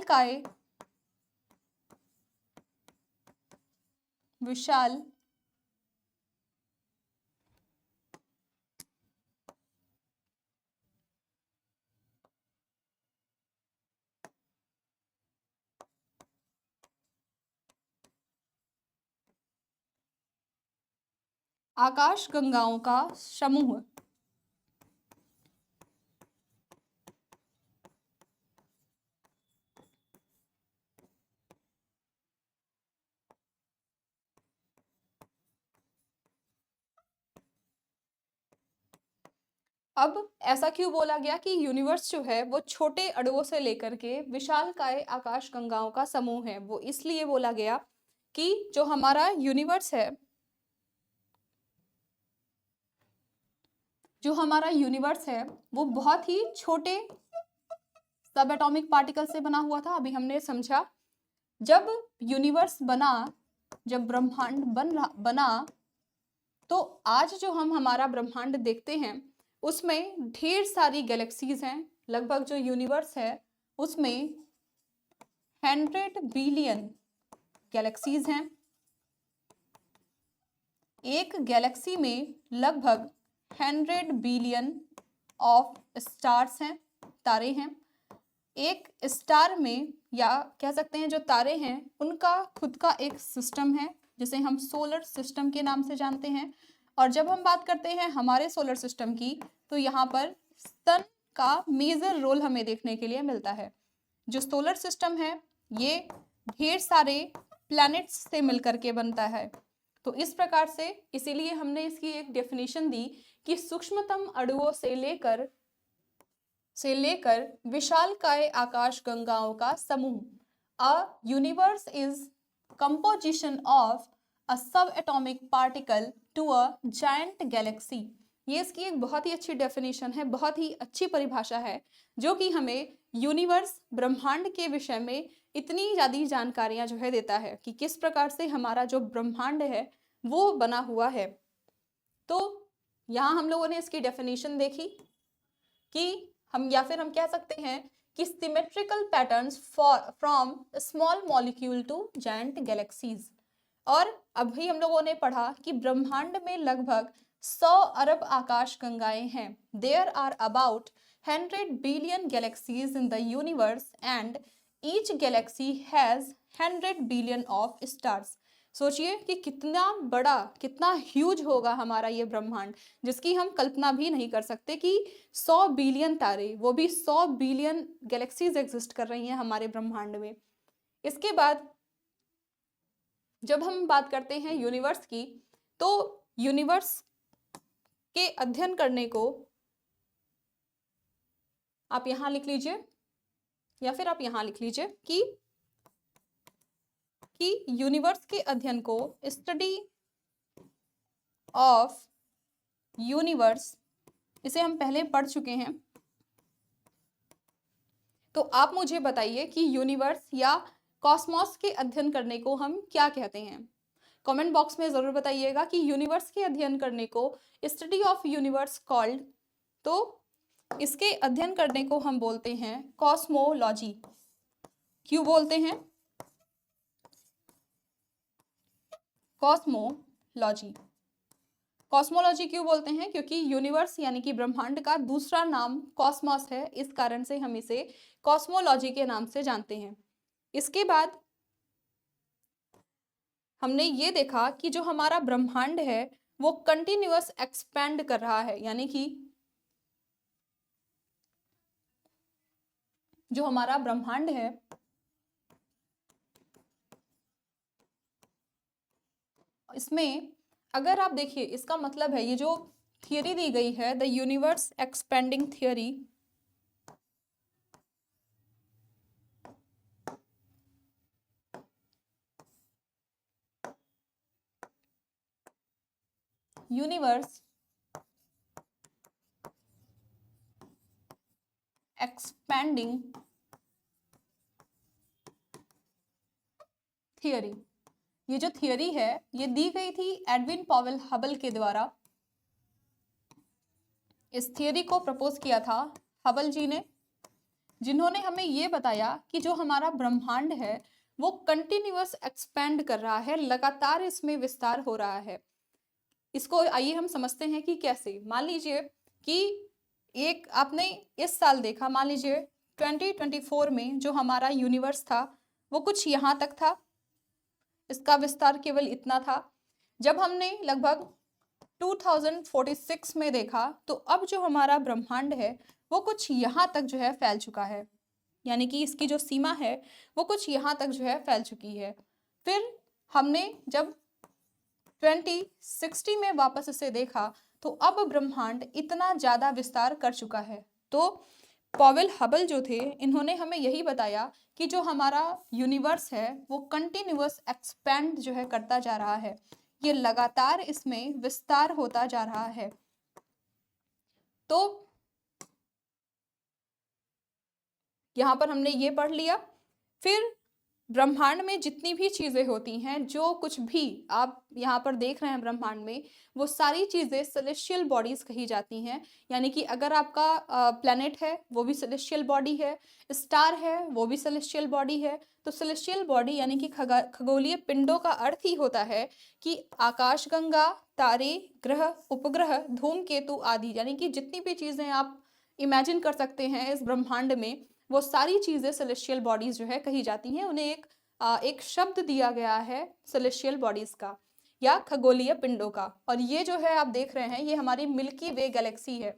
आकाश गंगाओं का समूह अब ऐसा क्यों बोला गया कि यूनिवर्स जो है वो छोटे अणुओं से लेकर के विशालकाय आकाश गंगाओं का समूह है? वो इसलिए बोला गया कि जो हमारा यूनिवर्स है, वो बहुत ही छोटे सब एटॉमिक पार्टिकल से बना हुआ था। अभी हमने समझा जब यूनिवर्स बना, जब ब्रह्मांड बना, तो आज जो हम हमारा ब्रह्मांड देखते हैं उसमें ढेर सारी गैलेक्सीज हैं। लगभग जो यूनिवर्स है उसमें 100 बिलियन गैलेक्सीज हैं। एक गैलेक्सी में लगभग 100 बिलियन ऑफ स्टार्स हैं, तारे हैं। एक स्टार में, या कह सकते हैं जो तारे हैं उनका खुद का एक सिस्टम है जिसे हम सोलर सिस्टम के नाम से जानते हैं। और जब हम बात करते हैं हमारे सोलर सिस्टम की, तो यहाँ पर सन का मेजर रोल हमें देखने के लिए मिलता है। जो सोलर सिस्टम है ये ढेर सारे प्लैनेट्स से मिलकर के बनता है। तो इस प्रकार से, इसीलिए हमने इसकी एक डेफिनेशन दी कि सूक्ष्मतम अणुओं से लेकर विशालकाय आकाश गंगाओं का समूह। A universe is composition of a sub atomic particle to a giant galaxy. ये इसकी एक बहुत ही अच्छी डेफिनेशन है, बहुत ही अच्छी परिभाषा है, जो कि हमें यूनिवर्स, ब्रह्मांड के विषय में इतनी ज़्यादा जानकारियां जो है देता है कि किस प्रकार से हमारा जो ब्रह्मांड है वो बना हुआ है। तो यहाँ हम लोगों ने इसकी डेफिनेशन देखी कि हम, या फिर हम कह सकते हैं कि symmetrical patterns from small molecule to giant galaxies. और अभी हम लोगों ने पढ़ा कि ब्रह्मांड में लगभग 100 अरब आकाश गंगाएं हैं। There are about 100 billion galaxies in the universe and each galaxy has 100 billion of stars. सोचिए कि कितना बड़ा, कितना ह्यूज होगा हमारा ये ब्रह्मांड, जिसकी हम कल्पना भी नहीं कर सकते कि 100 बिलियन तारे, वो भी 100 बिलियन गैलेक्सीज एग्जिस्ट कर रही हैं हमारे ब्रह्मांड में। इसके बाद जब हम बात करते हैं यूनिवर्स की, तो यूनिवर्स के अध्ययन करने को आप यहां लिख लीजिए, या फिर आप यहां लिख लीजिए कि यूनिवर्स के अध्ययन को, स्टडी ऑफ यूनिवर्स, इसे हम पहले पढ़ चुके हैं। तो आप मुझे बताइए कि यूनिवर्स या कॉस्मोस के अध्ययन करने को हम क्या कहते हैं? कमेंट बॉक्स में जरूर बताइएगा कि यूनिवर्स के अध्ययन करने को स्टडी ऑफ यूनिवर्स कॉल्ड, तो इसके अध्ययन करने को हम बोलते हैं कॉस्मोलॉजी। क्यों बोलते हैं कॉस्मोलॉजी? कॉस्मोलॉजी क्यों बोलते हैं? क्योंकि यूनिवर्स यानी कि ब्रह्मांड का दूसरा नाम कॉस्मोस है, इस कारण से हम इसे कॉस्मोलॉजी के नाम से जानते हैं। इसके बाद हमने ये देखा कि जो हमारा ब्रह्मांड है वो कंटिन्यूअस एक्सपैंड कर रहा है, यानी कि जो हमारा ब्रह्मांड है इसमें, अगर आप देखिए, इसका मतलब है ये जो थियरी दी गई है, the universe expanding theory, universe expanding theory, ये जो थियरी है ये दी गई थी एडविन पॉवेल हबल के द्वारा। इस थियरी को प्रपोज किया था हबल जी ने, जिन्होंने हमें ये बताया कि जो हमारा ब्रह्मांड है वो कंटिन्यूअस एक्सपेंड कर रहा है, लगातार इसमें विस्तार हो रहा है। इसको आइए हम समझते हैं कि कैसे। मान लीजिए कि एक आपने इस साल देखा, मान लीजिए 2024 में जो हमारा यूनिवर्स था वो कुछ यहाँ तक था, इसका विस्तार केवल इतना था। जब हमने लगभग 2046 में देखा तो अब जो हमारा ब्रह्मांड है वो कुछ यहाँ तक जो है फैल चुका है, यानी कि इसकी जो सीमा है वो कुछ यहाँ तक जो है फैल चुकी है। फिर हमने जब 2060 में वापस इसे देखा तो अब ब्रह्मांड इतना ज्यादा विस्तार कर चुका है। तो पॉवेल हबल जो थे, इन्होंने हमें यही बताया कि जो हमारा यूनिवर्स है वो कंटिन्यूअस एक्सपेंड जो है करता जा रहा है, ये लगातार इसमें विस्तार होता जा रहा है। तो यहाँ पर हमने ये पढ़ लिया। फिर ब्रह्मांड में जितनी भी चीजें होती हैं, जो कुछ भी आप यहाँ पर देख रहे हैं ब्रह्मांड में, वो सारी चीजें सेलेस्टियल बॉडीज कही जाती हैं। यानी कि अगर आपका प्लेनेट है वो भी सेलेस्टियल बॉडी है, स्टार है वो भी सेलेस्टियल बॉडी है। तो सेलेस्टियल बॉडी यानी कि खगोलीय पिंडों का अर्थ ही होता है कि आकाशगंगा, तारे, ग्रह, उपग्रह, धूमकेतु आदि, यानी कि जितनी भी चीजें आप इमेजिन कर सकते हैं इस ब्रह्मांड में, वो सारी चीजें सेलेस्टियल बॉडीज जो है कही जाती हैं। उन्हें एक शब्द दिया गया है सेलेस्टियल बॉडीज का या खगोलीय पिंडों का। और ये जो है आप देख रहे हैं, ये हमारी मिल्की वे गैलेक्सी है।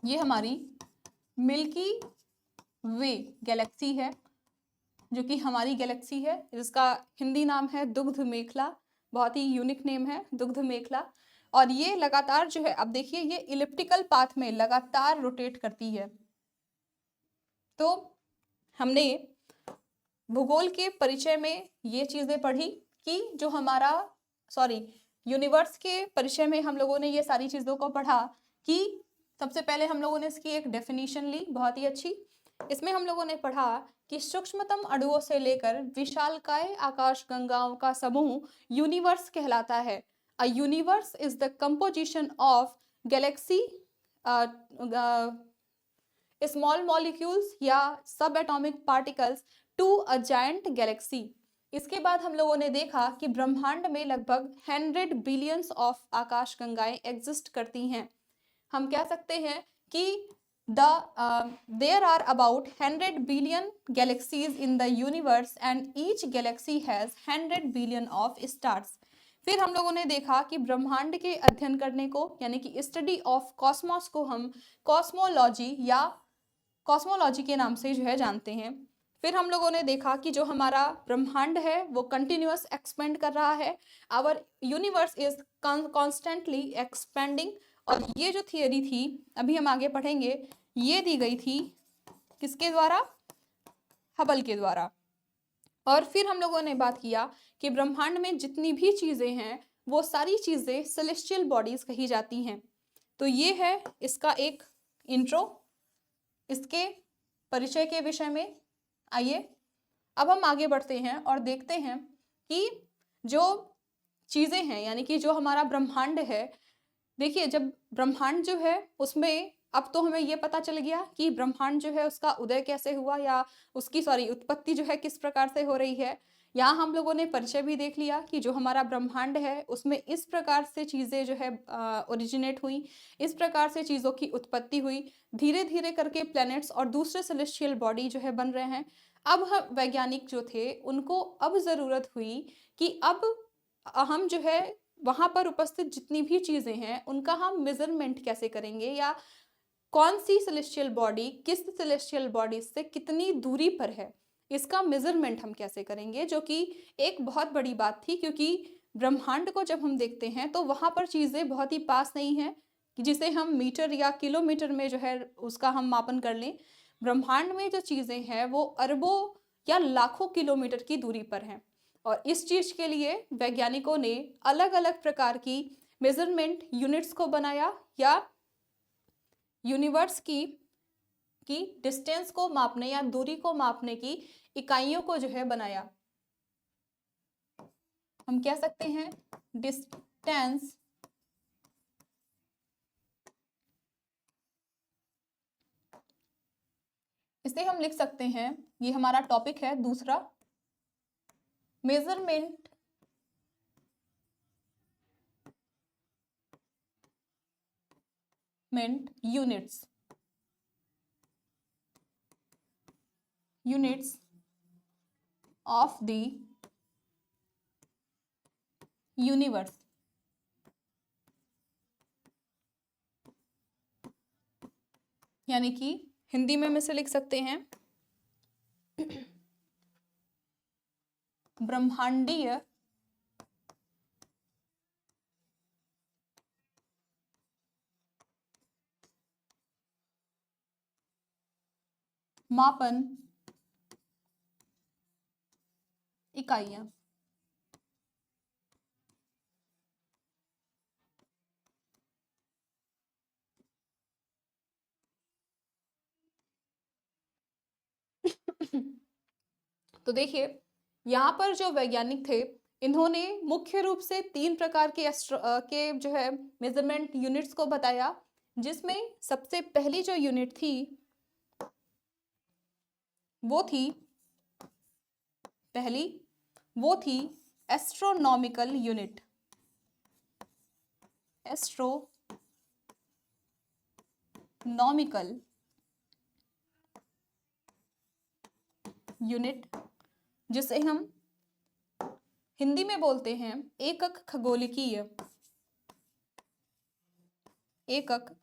ये हमारी मिल्की वे गैलेक्सी है, जो कि हमारी गैलेक्सी है, जिसका हिंदी नाम है दुग्ध मेखला। बहुत ही यूनिक नेम है, दुग्ध मेखला। और ये लगातार जो है, अब देखिए, ये इलिप्टिकल पाथ में लगातार रोटेट करती है। तो हमने भूगोल के परिचय में ये चीजें पढ़ी कि जो हमारा यूनिवर्स के परिचय में हम लोगों ने ये सारी चीजों को पढ़ा कि सबसे पहले हम लोगों ने इसकी एक डेफिनेशन ली, बहुत ही अच्छी। इसमें हम लोगों ने पढ़ा कि सूक्ष्मतम अणुओं से लेकर विशालकाय आकाशगंगाओं का समूह यूनिवर्स कहलाता है। A universe is the composition of galaxy, small molecules या subatomic particles to a giant galaxy. इसके बाद हम लोगों ने देखा कि ब्रह्मांड में लगभग 100 बिलियंस ऑफ आकाशगंगाएं एग्जिस्ट करती हैं। हम कह सकते हैं कि there are about 100 billion galaxies in the universe and each galaxy has 100 billion of stars. फिर हम लोगों ने देखा कि ब्रह्मांड के अध्ययन करने को, यानी कि स्टडी ऑफ कॉस्मोस को हम कॉस्मोलॉजी के नाम से जो है जानते हैं। फिर हम लोगों ने देखा कि जो हमारा ब्रह्मांड है वो कंटिन्यूअस एक्सपेंड कर रहा है, our universe is constantly expanding. और ये जो थियरी थी, अभी हम आगे पढ़ेंगे, ये दी गई थी किसके द्वारा? हबल के द्वारा। और फिर हम लोगों ने बात किया कि ब्रह्मांड में जितनी भी चीजें हैं वो सारी चीजें सेलेस्टियल बॉडीज कही जाती हैं। तो ये है इसका एक इंट्रो, इसके परिचय के विषय में। आइए अब हम आगे बढ़ते हैं और देखते हैं कि जो चीजें हैं, यानी कि जो हमारा ब्रह्मांड है। देखिए, जब ब्रह्मांड जो है उसमें अब तो हमें ये पता चल गया कि ब्रह्मांड जो है उसका उदय कैसे हुआ, या उसकी उत्पत्ति जो है किस प्रकार से हो रही है। यहाँ हम लोगों ने परिचय भी देख लिया कि जो हमारा ब्रह्मांड है उसमें इस प्रकार से चीजें जो है ओरिजिनेट हुई, इस प्रकार से चीजों की उत्पत्ति हुई। धीरे धीरे करके प्लैनेट्स और दूसरे सेलेस्टियल बॉडी जो है बन रहे हैं। अब हम वैज्ञानिक जो थे उनको अब जरूरत हुई कि अब हम जो है वहां पर उपस्थित जितनी भी चीजें हैं उनका हम मेजरमेंट कैसे करेंगे, या कौन सी सेलेस्टियल बॉडी किस सेलेस्टियल बॉडी से कितनी दूरी पर है, इसका मेजरमेंट हम कैसे करेंगे। जो कि एक बहुत बड़ी बात थी, क्योंकि ब्रह्मांड को जब हम देखते हैं तो वहां पर चीजें बहुत ही पास नहीं है कि जिसे हम मीटर या किलोमीटर में जो है उसका हम मापन कर लें। ब्रह्मांड में जो चीजें हैं वो अरबों या लाखों किलोमीटर की दूरी पर हैं। और इस चीज के लिए वैज्ञानिकों ने अलग अलग प्रकार की मेजरमेंट यूनिट्स को बनाया, या यूनिवर्स की डिस्टेंस को मापने या दूरी को मापने की इकाइयों को जो है बनाया। हम कह सकते हैं डिस्टेंस इसे हम लिख सकते हैं, ये हमारा टॉपिक है दूसरा, measurement units of the universe. यानी कि हिंदी में इसे लिख सकते हैं ब्रह्मांडीय मापन इकाइयां। तो देखिए यहाँ पर जो वैज्ञानिक थे, इन्होंने मुख्य रूप से 3 प्रकार के जो है मेजरमेंट यूनिट्स को बताया, जिसमें सबसे पहली जो यूनिट थी वो थी एस्ट्रोनॉमिकल यूनिट। एस्ट्रोनॉमिकल यूनिट, जिसे हम हिंदी में बोलते हैं एकक खगोलकीय। एकक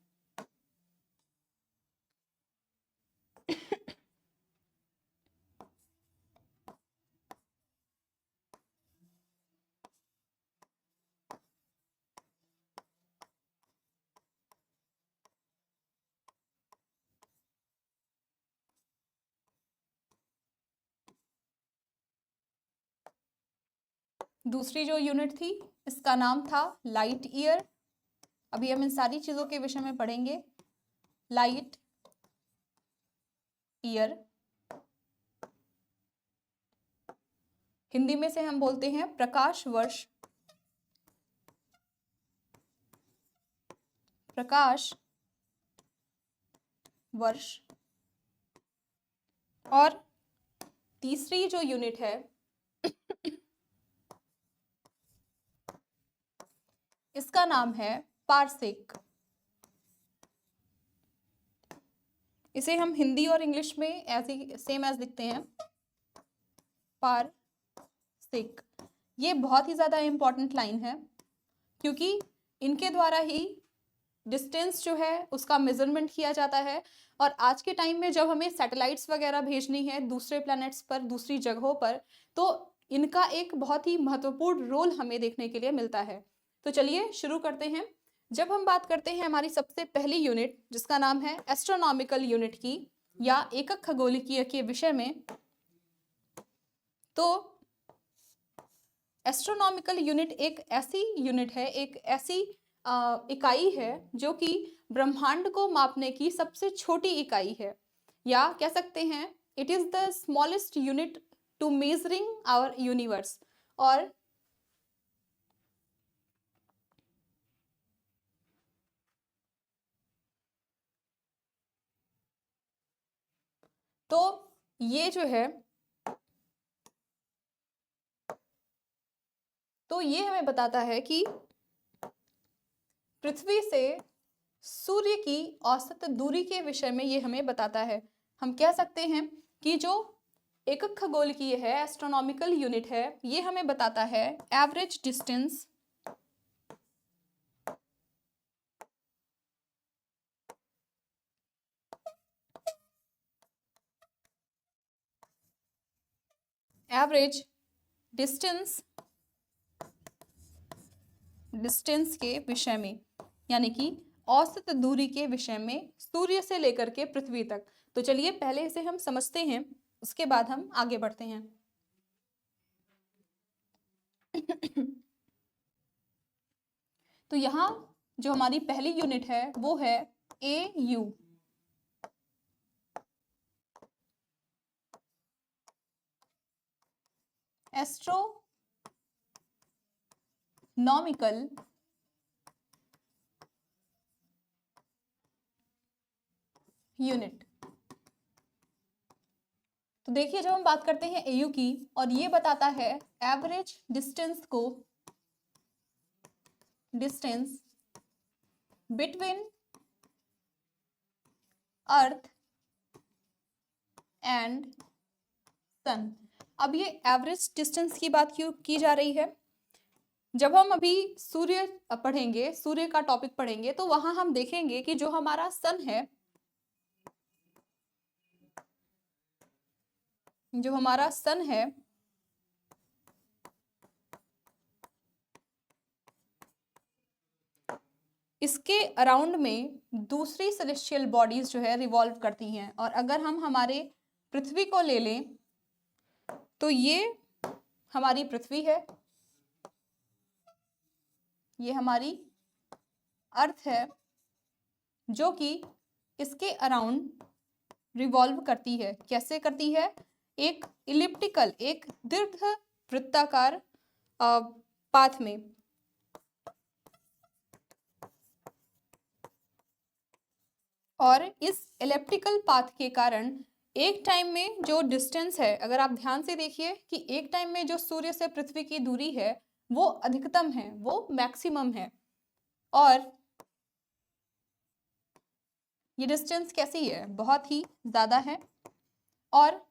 दूसरी जो यूनिट थी, इसका नाम था लाइट ईयर। अभी हम इन सारी चीजों के विषय में पढ़ेंगे। लाइट ईयर, हिंदी में से हम बोलते हैं प्रकाश वर्ष। प्रकाश वर्ष। और तीसरी जो यूनिट है इसका नाम है पारसेक। इसे हम हिंदी और इंग्लिश में ऐसे सेम एज लिखते हैं, पारसेक। ये बहुत ही ज़्यादा इंपॉर्टेंट लाइन है, क्योंकि इनके द्वारा ही डिस्टेंस जो है उसका मेजरमेंट किया जाता है। और आज के टाइम में जब हमें सैटेलाइट्स वगैरह भेजनी है दूसरे प्लैनेट्स पर, दूसरी जगहों पर, तो इनका एक बहुत ही महत्वपूर्ण रोल हमें देखने के लिए मिलता है। तो चलिए शुरू करते हैं। जब हम बात करते हैं हमारी सबसे पहली यूनिट, जिसका नाम है एस्ट्रोनॉमिकल यूनिट की या एकक खगोलकीय के विषय में, तो एस्ट्रोनॉमिकल यूनिट एक ऐसी यूनिट है, एक ऐसी इकाई है जो कि ब्रह्मांड को मापने की सबसे छोटी इकाई है, या कह सकते हैं it is the smallest unit to measuring our universe. और तो ये जो है, तो ये हमें बताता है कि पृथ्वी से सूर्य की औसत दूरी के विषय में ये हमें बताता है। हम कह सकते हैं कि जो एकक खगोलकीय है, एस्ट्रोनॉमिकल यूनिट है, ये हमें बताता है एवरेज डिस्टेंस डिस्टेंस के विषय में, यानी कि औसत दूरी के विषय में सूर्य से लेकर के पृथ्वी तक। तो चलिए पहले इसे हम समझते हैं, उसके बाद हम आगे बढ़ते हैं। तो यहाँ जो हमारी पहली यूनिट है वो है AU। Astronomical unit. तो देखिए जब हम बात करते हैं AU की, और ये बताता है एवरेज डिस्टेंस को, डिस्टेंस बिटवीन अर्थ एंड सन। अब ये एवरेज डिस्टेंस की बात क्यों की जा रही है? जब हम अभी सूर्य पढ़ेंगे, सूर्य का टॉपिक पढ़ेंगे, तो वहां हम देखेंगे कि जो हमारा सन है, जो हमारा सन है, इसके अराउंड में दूसरी सेलेस्टियल बॉडीज जो है रिवॉल्व करती हैं। और अगर हम हमारे पृथ्वी को ले लें तो ये हमारी पृथ्वी है, ये हमारी अर्थ है, जो कि इसके अराउंड रिवॉल्व करती है। कैसे करती है? एक इलिप्टिकल, एक दीर्घ वृत्ताकार पाथ में। और इस इलिप्टिकल पाथ के कारण एक टाइम में जो डिस्टेंस है, अगर आप ध्यान से देखिए कि एक टाइम में जो सूर्य से पृथ्वी की दूरी है वो अधिकतम है, वो मैक्सिमम है। और ये डिस्टेंस कैसी है? बहुत ही ज़्यादा है। और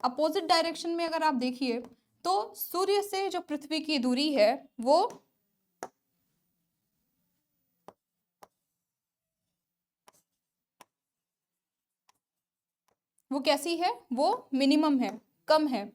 अपोजिट डायरेक्शन में अगर आप देखिए तो सूर्य से जो पृथ्वी की दूरी है वो कैसी है? वो मिनिमम है, कम है।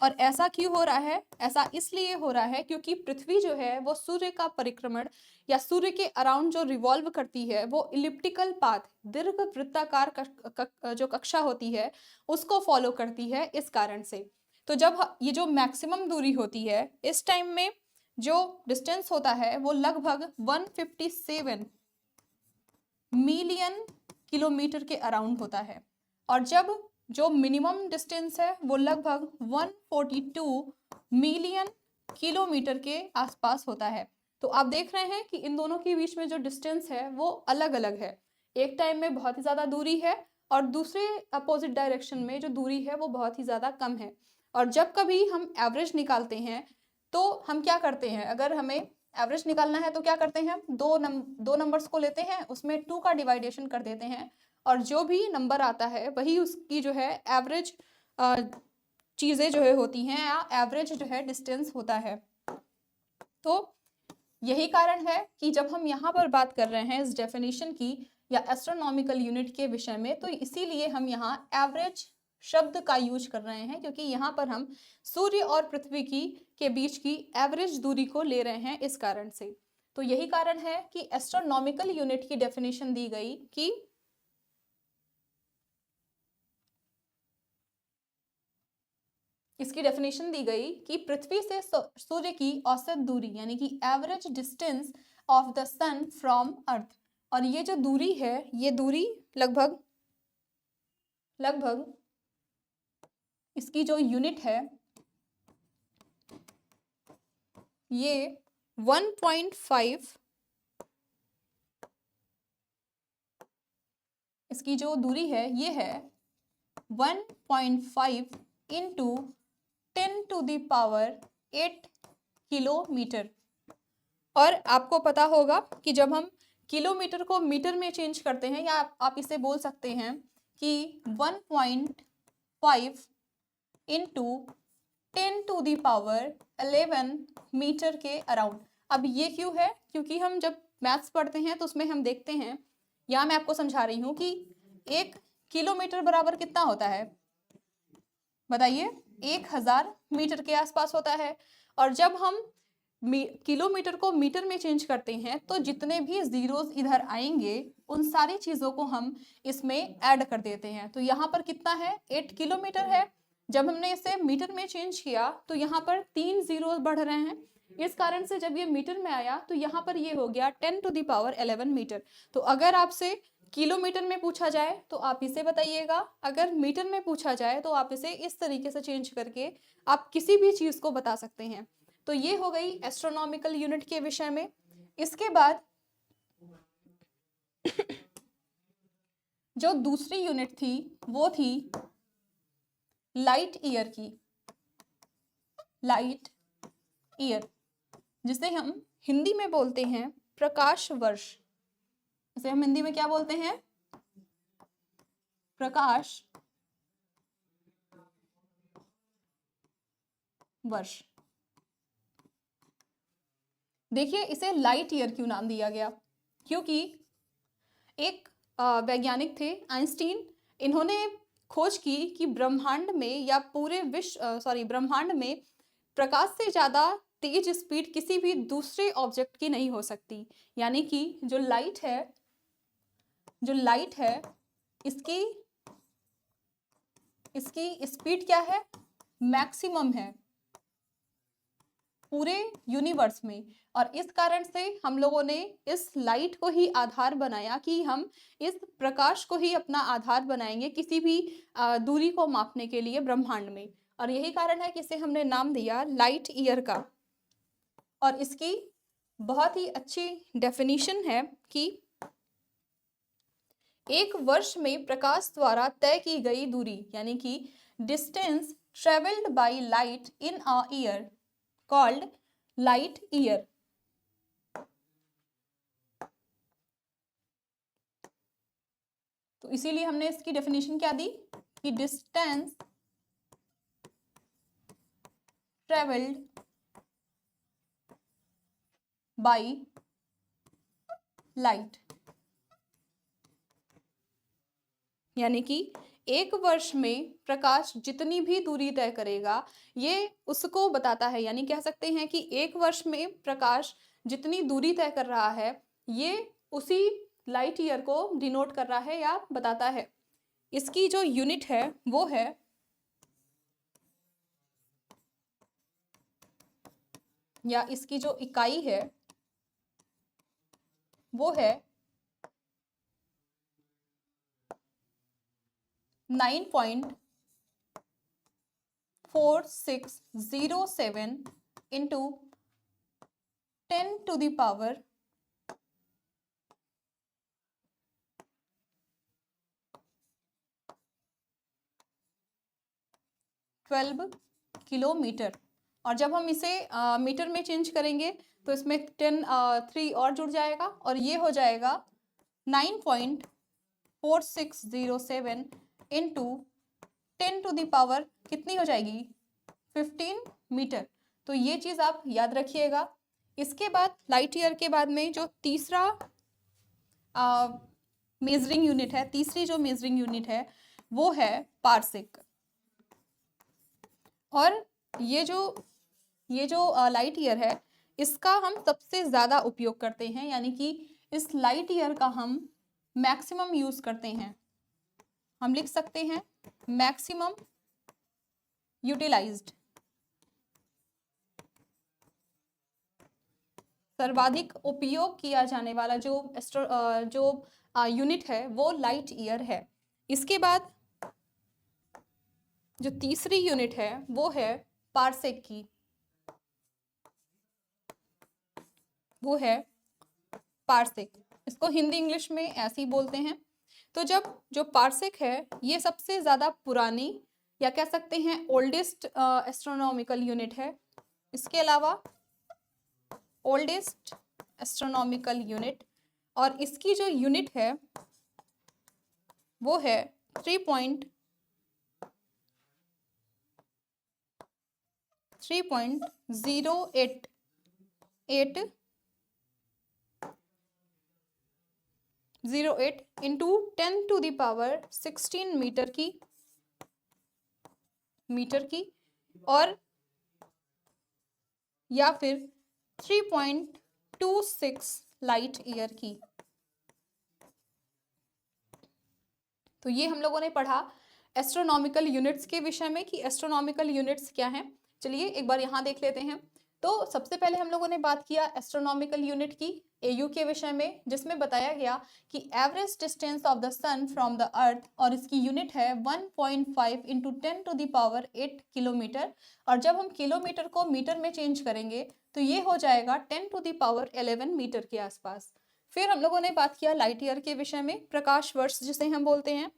और ऐसा क्यों हो रहा है? ऐसा इसलिए हो रहा है क्योंकि पृथ्वी जो है वो सूर्य का परिक्रमण या सूर्य के अराउंड जो रिवॉल्व करती है वो इलिप्टिकल पाथ, दीर्घ वृत्ताकार जो कक्षा होती है उसको फॉलो करती है। इस कारण से तो जब ये जो मैक्सिमम दूरी होती है, इस टाइम में जो डिस्टेंस होता है वो लगभग 157 मिलियन किलोमीटर के अराउंड होता है। और जब जो मिनिमम डिस्टेंस है वो लगभग 142 मिलियन किलोमीटर के आसपास होता है। तो आप देख रहे हैं कि इन दोनों के बीच में जो डिस्टेंस है वो अलग अलग है। एक टाइम में बहुत ही ज़्यादा दूरी है और दूसरे अपोजिट डायरेक्शन में जो दूरी है वो बहुत ही ज़्यादा कम है। और जब कभी हम एवरेज निकालते हैं तो हम क्या करते हैं? अगर हमें एवरेज निकालना है तो क्या करते हैं? हम दो नंबर्स को लेते हैं, उसमें 2 का डिवाइडेशन कर देते हैं और जो भी नंबर आता है वही उसकी जो है एवरेज चीज़ें जो है होती हैं या एवरेज जो है डिस्टेंस होता है। तो यही कारण है कि जब हम यहाँ पर बात कर रहे हैं इस डेफिनेशन की या एस्ट्रोनॉमिकल यूनिट के विषय में, तो इसीलिए हम यहाँ एवरेज शब्द का यूज कर रहे हैं, क्योंकि यहाँ पर हम सूर्य और पृथ्वी की के बीच की एवरेज दूरी को ले रहे हैं इस कारण से। तो यही कारण है कि एस्ट्रोनॉमिकल यूनिट की डेफिनेशन दी गई कि इसकी डेफिनेशन दी गई कि पृथ्वी से सूर्य की औसत दूरी यानी कि average distance of the sun from earth. और ये जो दूरी है, ये दूरी लगभग इसकी जो यूनिट है ये 1.5, इसकी जो दूरी है ये है 1.5 इंटू 10⁸ किलोमीटर। और आपको पता होगा कि जब हम किलोमीटर को मीटर में चेंज करते हैं, या आप इसे बोल सकते हैं कि 1.5 इंटू 10⁻11 मीटर के अराउंड। अब ये क्यों है? क्योंकि हम जब मैथ्स पढ़ते हैं तो उसमें हम देखते हैं, यहाँ मैं आपको समझा रही हूँ कि 1 किलोमीटर बराबर कितना होता है? बताइए, 1000 मीटर के आसपास होता है। और जब हम किलोमीटर को मीटर में चेंज करते हैं तो जितने भी जीरोस इधर आएंगे उन सारी चीज़ों को हम इसमें ऐड कर देते हैं। तो यहाँ पर कितना है? 8 किलोमीटर है। जब हमने इसे मीटर में चेंज किया तो यहाँ पर 3 जीरो बढ़ रहे हैं। इस कारण से जब ये मीटर में आया तो यहाँ पर ये हो गया 10⁻11 मीटर। तो अगर आपसे किलोमीटर में पूछा जाए तो आप इसे बताइएगा, अगर मीटर में पूछा जाए तो आप इसे इस तरीके से चेंज करके आप किसी भी चीज़ को बता सकते हैं। तो ये हो गई एस्ट्रोनॉमिकल यूनिट के विषय में। इसके बाद जो दूसरी यूनिट थी वो थी लाइट ईयर की, लाइट ईयर, जिसे हम हिंदी में बोलते हैं प्रकाश वर्ष। इसे हम हिंदी में क्या बोलते हैं? प्रकाश वर्ष। देखिए, इसे लाइट ईयर क्यों नाम दिया गया? क्योंकि एक वैज्ञानिक थे आइंस्टीन, इन्होंने खोज की कि ब्रह्मांड में या पूरे ब्रह्मांड में प्रकाश से ज़्यादा तेज स्पीड किसी भी दूसरे ऑब्जेक्ट की नहीं हो सकती। यानी कि जो लाइट है इसकी इसकी स्पीड क्या है, मैक्सिमम है पूरे यूनिवर्स में। और इस कारण से हम लोगों ने इस लाइट को ही आधार बनाया कि हम इस प्रकाश को ही अपना आधार बनाएंगे किसी भी दूरी को मापने के लिए ब्रह्मांड में। और यही कारण है कि इसे हमने नाम दिया लाइट ईयर का। और इसकी बहुत ही अच्छी डेफिनेशन है कि एक वर्ष में प्रकाश द्वारा तय की गई दूरी, यानी कि distance travelled by light in a year called light year. तो इसीलिए हमने इसकी डेफिनेशन क्या दी कि डिस्टेंस ट्रेवल्ड बाय लाइट, यानी कि एक वर्ष में प्रकाश जितनी भी दूरी तय करेगा ये उसको बताता है। यानी कह सकते हैं कि एक वर्ष में प्रकाश जितनी दूरी तय कर रहा है ये उसी लाइट ईयर को डिनोट कर रहा है या बताता है। इसकी जो यूनिट है वो है या इसकी जो इकाई है वो है 9.4607 into 10 to the power 12 kilometre. और जब हम इसे मीटर में चेंज करेंगे तो इसमें 3 और जुड़ जाएगा और ये हो जाएगा 9.4607 इंटू 10 टू दी पावर कितनी हो जाएगी 15 मीटर। तो ये चीज़ आप याद रखिएगा। इसके बाद लाइट ईयर के बाद में जो तीसरा मेजरिंग यूनिट है, तीसरी जो मेजरिंग यूनिट है वो है पारसेक। और ये जो लाइट ईयर है इसका हम सबसे ज़्यादा उपयोग करते हैं, यानी कि इस लाइट ईयर का हम मैक्सिमम यूज़ करते हैं। हम लिख सकते हैं मैक्सिमम यूटिलाइज्ड, सर्वाधिक उपयोग किया जाने वाला जो यूनिट है वो लाइट ईयर है। इसके बाद जो तीसरी यूनिट है वो है पारसेक की, वो है पारसेक। इसको हिंदी इंग्लिश में ऐसे ही बोलते हैं। तो जब जो पारसेक है ये सबसे ज़्यादा पुरानी या कह सकते हैं ओल्डेस्ट एस्ट्रोनॉमिकल यूनिट है। इसके अलावा ओल्डेस्ट एस्ट्रोनॉमिकल यूनिट, और इसकी जो यूनिट है वो है 3.08 into 10 to the power 16 metre की और या फिर 3.26 लाइट ईयर की। तो ये हम लोगों ने पढ़ा एस्ट्रोनॉमिकल यूनिट्स के विषय में कि एस्ट्रोनॉमिकल यूनिट्स क्या हैं। चलिए एक बार यहाँ देख लेते हैं। तो सबसे पहले हम लोगों ने बात किया एस्ट्रोनॉमिकल यूनिट की एयू के विषय में, जिसमें बताया गया कि average distance of the sun from the earth, और इसकी यूनिट है 1.5 into 10 to the power 8 kilometre. और जब हम किलोमीटर को मीटर में चेंज करेंगे तो ये हो जाएगा 10 टू द पावर 11 मीटर के आसपास। फिर हम लोगों ने बात किया लाइट ईयर के विषय में, प्रकाश वर्ष जिसे हम बोलते हैं।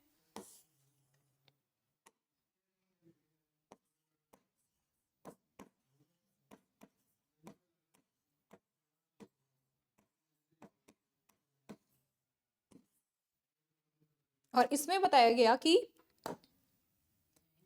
और इसमें बताया गया कि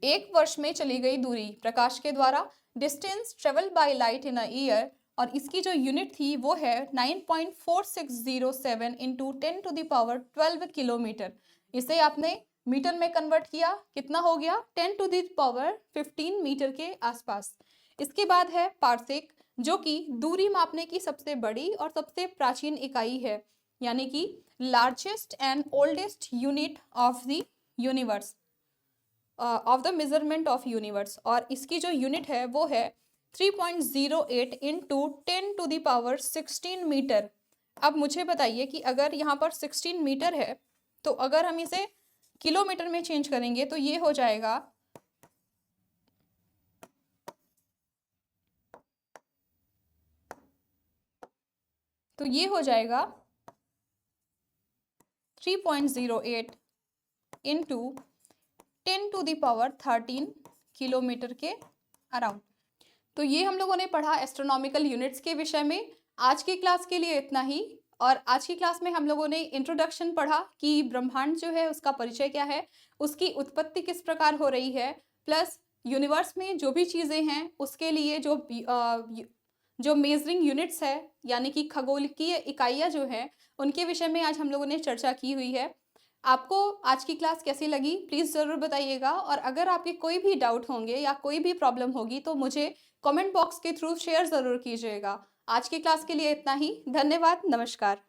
एक वर्ष में चली गई दूरी प्रकाश के द्वारा, distance travel by light in a year, और इसकी जो यूनिट थी वो है 9.4607 into 10 to the power 12 kilometre. इसे आपने मीटर में कन्वर्ट किया, कितना हो गया 10 टू द पावर 15 मीटर के आसपास। इसके बाद है पारसेक, जो कि दूरी मापने की सबसे बड़ी और सबसे प्राचीन इकाई है, यानी कि largest and oldest unit of the universe. Of the measurement of universe, और इसकी जो यूनिट है वो है 3.08 इंटू 10⁻16 मीटर। अब मुझे बताइए कि अगर यहाँ पर 16 मीटर है तो अगर हम इसे किलोमीटर में चेंज करेंगे तो ये हो जाएगा 3.08 इंटू 10⁻13 किलोमीटर के अराउंड। तो ये हम लोगों ने पढ़ा एस्ट्रोनॉमिकल यूनिट्स के विषय में। आज की क्लास के लिए इतना ही। और आज की क्लास में हम लोगों ने इंट्रोडक्शन पढ़ा कि ब्रह्मांड जो है उसका परिचय क्या है, उसकी उत्पत्ति किस प्रकार हो रही है, प्लस यूनिवर्स में जो भी चीज़ें हैं उसके लिए जो मेजरिंग यूनिट्स है यानी कि खगोलीय इकाइयाँ जो हैं उनके विषय में आज हम लोगों ने चर्चा की हुई है। आपको आज की क्लास कैसी लगी प्लीज़ ज़रूर बताइएगा, और अगर आपके कोई भी डाउट होंगे या कोई भी प्रॉब्लम होगी तो मुझे कमेंट बॉक्स के थ्रू शेयर ज़रूर कीजिएगा। आज की क्लास के लिए इतना ही। धन्यवाद। नमस्कार।